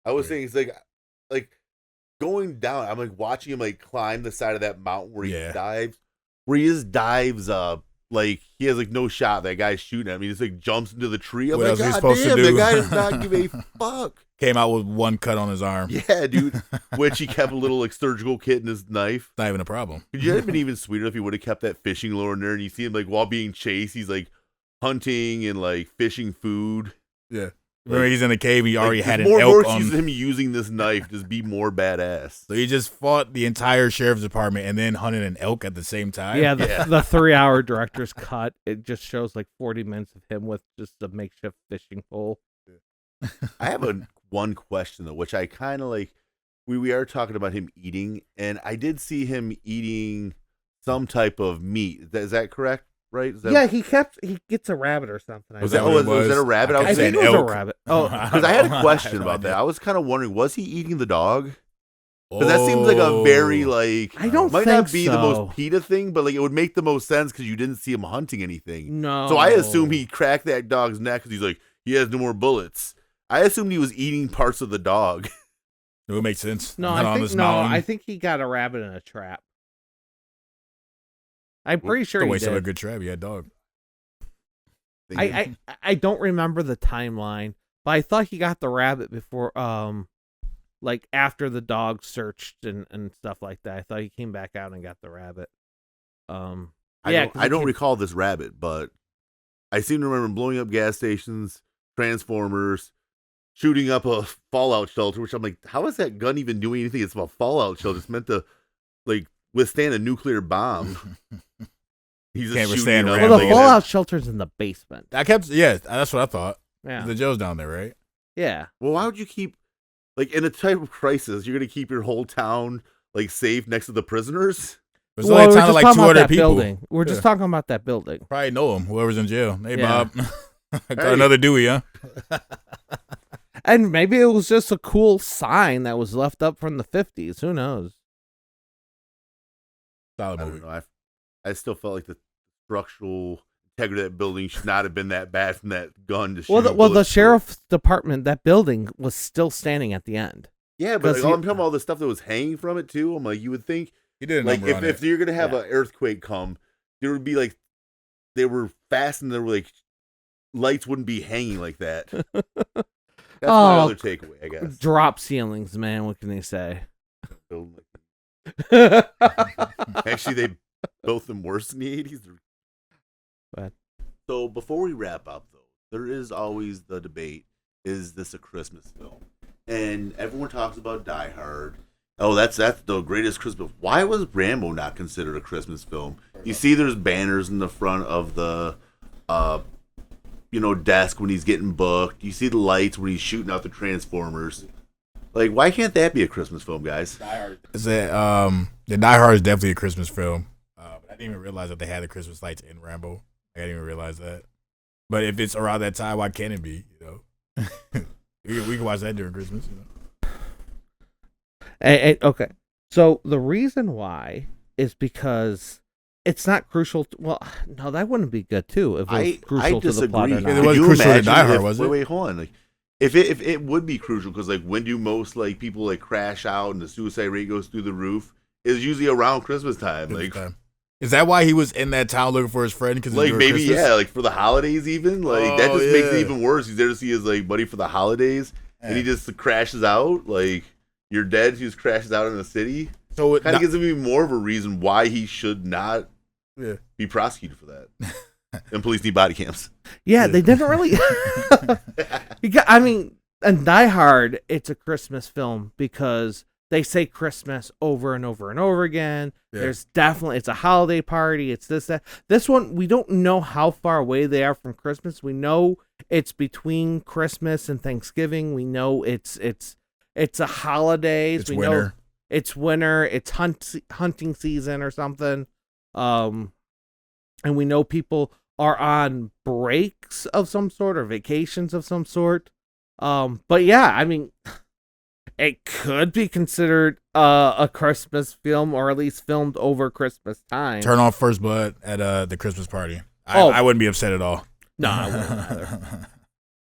I was saying it's like going down. I'm like watching him like climb the side of that mountain where he dives, where he just dives up. Like he has like no shot. That guy's shooting at him. He just like jumps into the tree. I'm What like, else is he God supposed to damn, do? that guy does not give a fuck. Came out with one cut on his arm. Yeah, dude. Which he kept a little like surgical kit in his knife. Not even a problem. Could you have been even sweeter if he would have kept that fishing lure in there and you see him like while being chased, he's like hunting and like fishing food. Yeah. Remember he's in the cave, he already had an more elk excuse on. him using this knife just be more badass. So he just fought the entire sheriff's department and then hunted an elk at the same time. Yeah, the 3-hour director's cut. It just shows like 40 minutes of him with just a makeshift fishing pole. I have one question though, which I kind of like. We are talking about him eating, and I did see him eating some type of meat. Is that correct? Right? Is that, Yeah, he gets a rabbit or something. Was that that what it was that a was? rabbit? I I saying think it was elk. a rabbit. Oh, because I had a question about that. I was kind of wondering, was he eating the dog? Because that seems like a very like I don't might think not be the so. most PETA thing, but like it would make the most sense because you didn't see him hunting anything. No. So I assume he cracked that dog's neck because he's like he has no more bullets. I assumed he was eating parts of the dog. It would make sense. No, Not on this I mountain. think he got a rabbit in a trap. I'm pretty sure The he waste of a did. good trap. Yeah, dog. I don't remember the timeline, but I thought he got the rabbit before, like after the dog searched and stuff like that. I thought he came back out and got the rabbit. I yeah, don't recall this rabbit, but I seem to remember him blowing up gas stations, transformers, shooting up a fallout shelter. Which I'm like, how is that gun even doing anything? It's a fallout shelter. It's meant to like withstand a nuclear bomb. He's Can't just withstand shooting Rambo. Well, the Rambo. fallout shelter's in the basement. That's what I thought. Yeah. The Joe's down there, right? Yeah. Well, why would you keep, like, in a type of crisis, you're gonna keep your whole town like safe next to the prisoners? There's only a town of like talking about 200 that people. building. We're just talking about that building. Probably know him. Whoever's in jail. Hey, Yeah. Bob. Got Hey. another Dewey, huh? And maybe it was just a cool sign that was left up from the 50s. Who knows? Solid I movie. don't know. I still felt like the structural integrity of that building should not have been that bad from that gun to shoot. Well, the bullets through. sheriff's department, that building was still standing at the end. Yeah, but 'cause like, I'm talking about all the stuff that was hanging from it too. I'm like, you would think, He did a like, number on if it. you're gonna have Yeah. an earthquake come, there would be like, they were fastened. There were like, lights wouldn't be hanging like that. That's my other takeaway, I guess. Drop ceilings, man. What can they say? Building like- Actually, they built them worse in the 80s. Go ahead. So before we wrap up, though, there is always the debate: is this a Christmas film? And everyone talks about Die Hard. Oh, that's the greatest Christmas. Why was Rambo not considered a Christmas film? You see, there's banners in the front of the, desk when he's getting booked. You see the lights when he's shooting out the Transformers. Like, why can't that be a Christmas film, guys? The Die Hard is definitely a Christmas film. But I didn't even realize that they had the Christmas lights in Rambo. I didn't even realize that. But if it's around that time, why can't it be? We can watch that during Christmas. Okay. So the reason why is because it's not crucial. Well, no, that wouldn't be good too if it was crucial to the plot or disagree. not. It was Could you crucial to imagine Die Hard, if- was it? Wait, hold on. Like, if it would be crucial, because like when do most like people like crash out and the suicide rate goes through the roof? Is usually around Christmas time. Like, Is that why he was in that town looking for his friend? Because maybe Christmas? yeah, like for the holidays even. Like that Oh, just makes it yeah. even worse. He's there to see his like buddy for the holidays, and he just crashes out. Like you're dead. He just crashes out in the city. So Kind of gives him even more of a reason why he should not be prosecuted for that. And police need body cams. Yeah, they didn't really. I mean, and Die Hard, it's a Christmas film because they say Christmas over and over and over again. Yeah. There's definitely, it's a holiday party. It's this, that. This one, we don't know how far away they are from Christmas. We know it's between Christmas and Thanksgiving. We know it's a holidays. It's we winter. know it's winter. It's hunting season or something. And we know people are on breaks of some sort or vacations of some sort. But yeah, I mean, it could be considered a Christmas film, or at least filmed over Christmas time. Turn off First Blood at the Christmas party. Oh. I wouldn't be upset at all. No, I wouldn't either.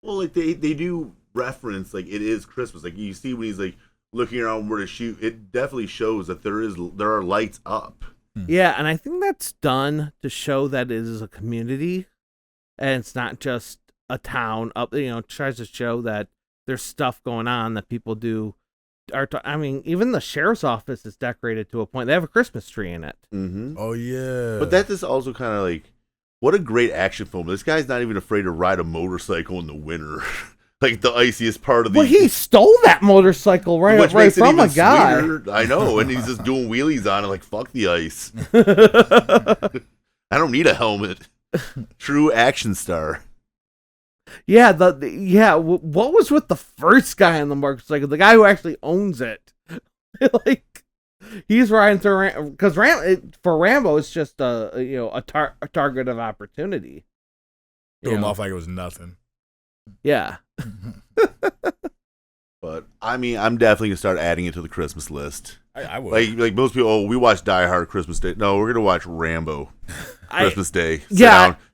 Well, like they do reference like it is Christmas. Like you see when he's like looking around where to shoot, it definitely shows that there are lights up. Yeah, and I think that's done to show that it is a community, and it's not just a town up. Tries to show that there's stuff going on that people do. I mean, even the sheriff's office is decorated to a point. They have a Christmas tree in it. Mm-hmm. Oh yeah. But that is also kind of like, what a great action film. This guy's not even afraid to ride a motorcycle in the winter, like the iciest part of the. Well, he stole that motorcycle right which makes it from a even guy. sweeter. I know, and he's just doing wheelies on it, like fuck the ice. I don't need a helmet. True action star. Yeah, what was with the first guy on the motorcycle? The guy who actually owns it. Like, he's riding through because for Rambo, it's just a target of opportunity. Threw him off like it was nothing. Yeah. But I mean, I'm definitely gonna start adding it to the Christmas list. I would. Like most people, we watch Die Hard Christmas Day. No, we're gonna watch Rambo Christmas Day.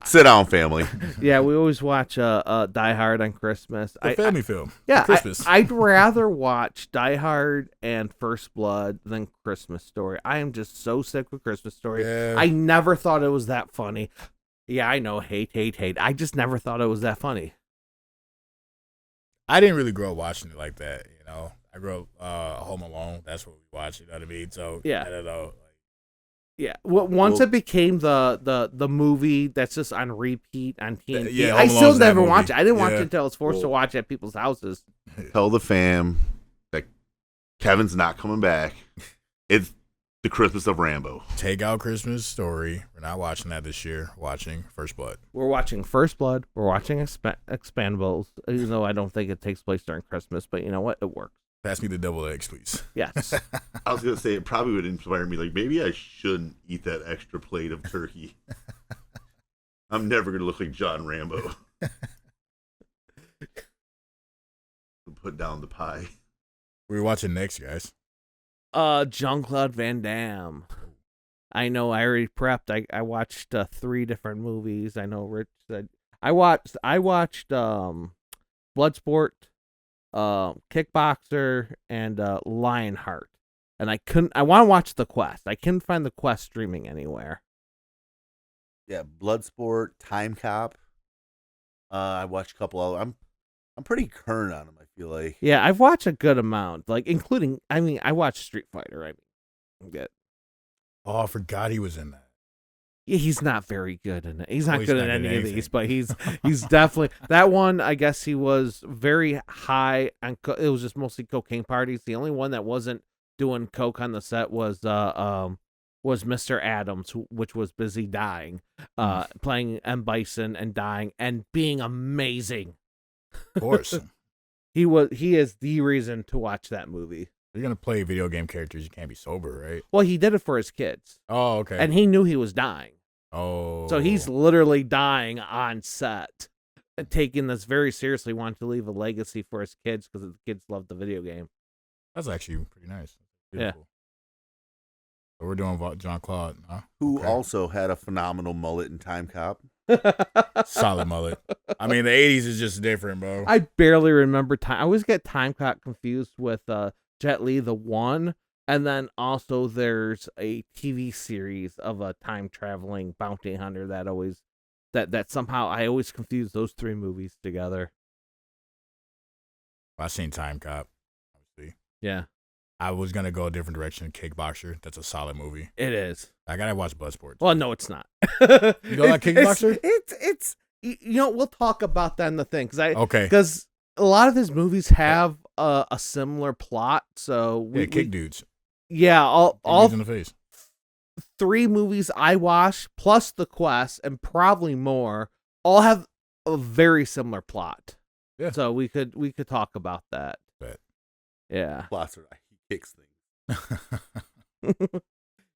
Sit down, family. Yeah, we always watch Die Hard on Christmas. A family film. Yeah, Christmas. I'd rather watch Die Hard and First Blood than Christmas Story. I am just so sick with Christmas Story. Yeah. I never thought it was that funny. Yeah, I know, hate. I just never thought it was that funny. I didn't really grow up watching it like that, I grew up Home Alone. That's what we watched, you know what I mean? So Yeah. I don't know. Yeah, once it became the movie that's just on repeat on TNT, Yeah, I Home still Alone's that never movie. watched it. I didn't watch Yeah. it until I was forced to watch it at people's houses. Tell the fam that Kevin's not coming back. It's The Christmas of Rambo. Take out Christmas Story. We're not watching that this year. Watching First Blood. We're watching First Blood. We're watching Expandables, even though I don't think it takes place during Christmas. But you know what? It works. Pass me the double eggs, please. Yes. I was going to say, it probably would inspire me. Like, maybe I shouldn't eat that extra plate of turkey. I'm never going to look like John Rambo. Put down the pie. What are we watching next, guys? Jean-Claude Van Damme. I know. I already prepped. I watched 3 different movies. I know Rich said I watched Bloodsport, Kickboxer, and Lionheart. And I want to watch The Quest. I couldn't find The Quest streaming anywhere. Yeah, Bloodsport, Time Cop. I watched a couple other. I'm pretty current on them, I feel like. Yeah, I've watched a good amount, like including. I mean, I watched Street Fighter. I'm good. Oh, I forgot he was in that. Yeah, he's not very good in it. He's not he's good not in good any at of anything. these, but he's definitely that one. I guess he was very high on. It was just mostly cocaine parties. The only one that wasn't doing coke on the set was Mr. Adams, which was busy dying, playing M. Bison and dying and being amazing. Of course. He is the reason to watch that movie. You're going to play video game characters. You can't be sober, right? Well, he did it for his kids. Oh, okay. And he knew he was dying. Oh. So he's literally dying on set, taking this very seriously, wanting to leave a legacy for his kids because the kids love the video game. That's actually pretty nice. Yeah. Cool. So we're doing Jean-Claude. Huh? Who Okay. also had a phenomenal mullet in Time Cop. Solid mullet. I mean, the 80s is just different, bro. I barely remember time. I always get Time Cop confused with Jet Li the One, and then also there's a TV series of a time traveling bounty hunter that somehow I always confuse those 3 movies together. I've seen Time Cop, obviously. Yeah, I was going to go a different direction. Kickboxer. That's a solid movie. it is. I got to watch Bloodsport. Well, no, it's not. You don't like Kickboxer? It's you know, we'll talk about that in the thing Okay. because a lot of his movies have a similar plot. So Kick dudes. Yeah, all Dudes in the face. 3 movies I watched plus The Quest and probably more all have a very similar plot. Yeah. So we could talk about that. Bet. Yeah. Plots are he kicks things.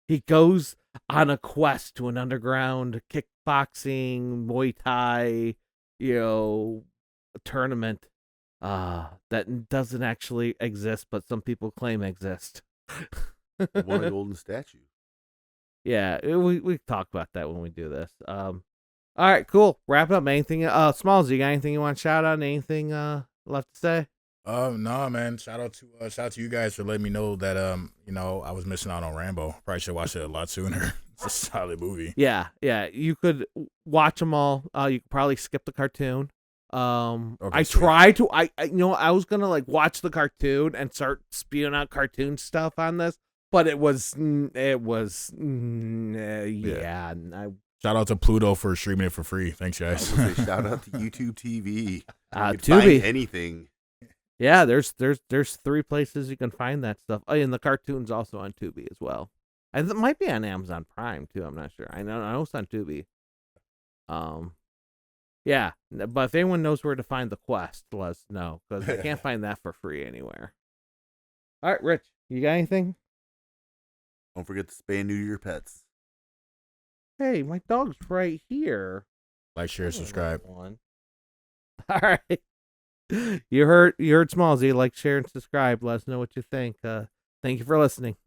He goes on a quest to an underground kickboxing, Muay Thai, tournament that doesn't actually exist, but some people claim exist. He won a golden statue. Yeah, we talk about that when we do this. All right, cool. Wrap up. Anything? Smalls, you got anything you want to shout out? Anything left to say? No, man. Shout out to you guys for letting me know that I was missing out on Rambo. Probably should watch it a lot sooner. It's a solid movie. Yeah. You could watch them all. You could probably skip the cartoon. I tried to. I was gonna watch the cartoon and start spewing out cartoon stuff on this, but it was. Yeah. Shout out to Pluto for streaming it for free. Thanks, guys. Shout out to YouTube TV. You can Tubi. find anything. Yeah, there's 3 places you can find that stuff. Oh, and the cartoon's also on Tubi as well. And it might be on Amazon Prime too. I'm not sure. I know it's on Tubi. Yeah, but if anyone knows where to find The Quest, let us know because I can't find that for free anywhere. All right, Rich, you got anything? Don't forget to spay and neuter your pets. Hey, my dog's right here. Like, share, subscribe. One. All right. You heard Smallsy. Like, share, and subscribe. Let us know what you think. Thank you for listening.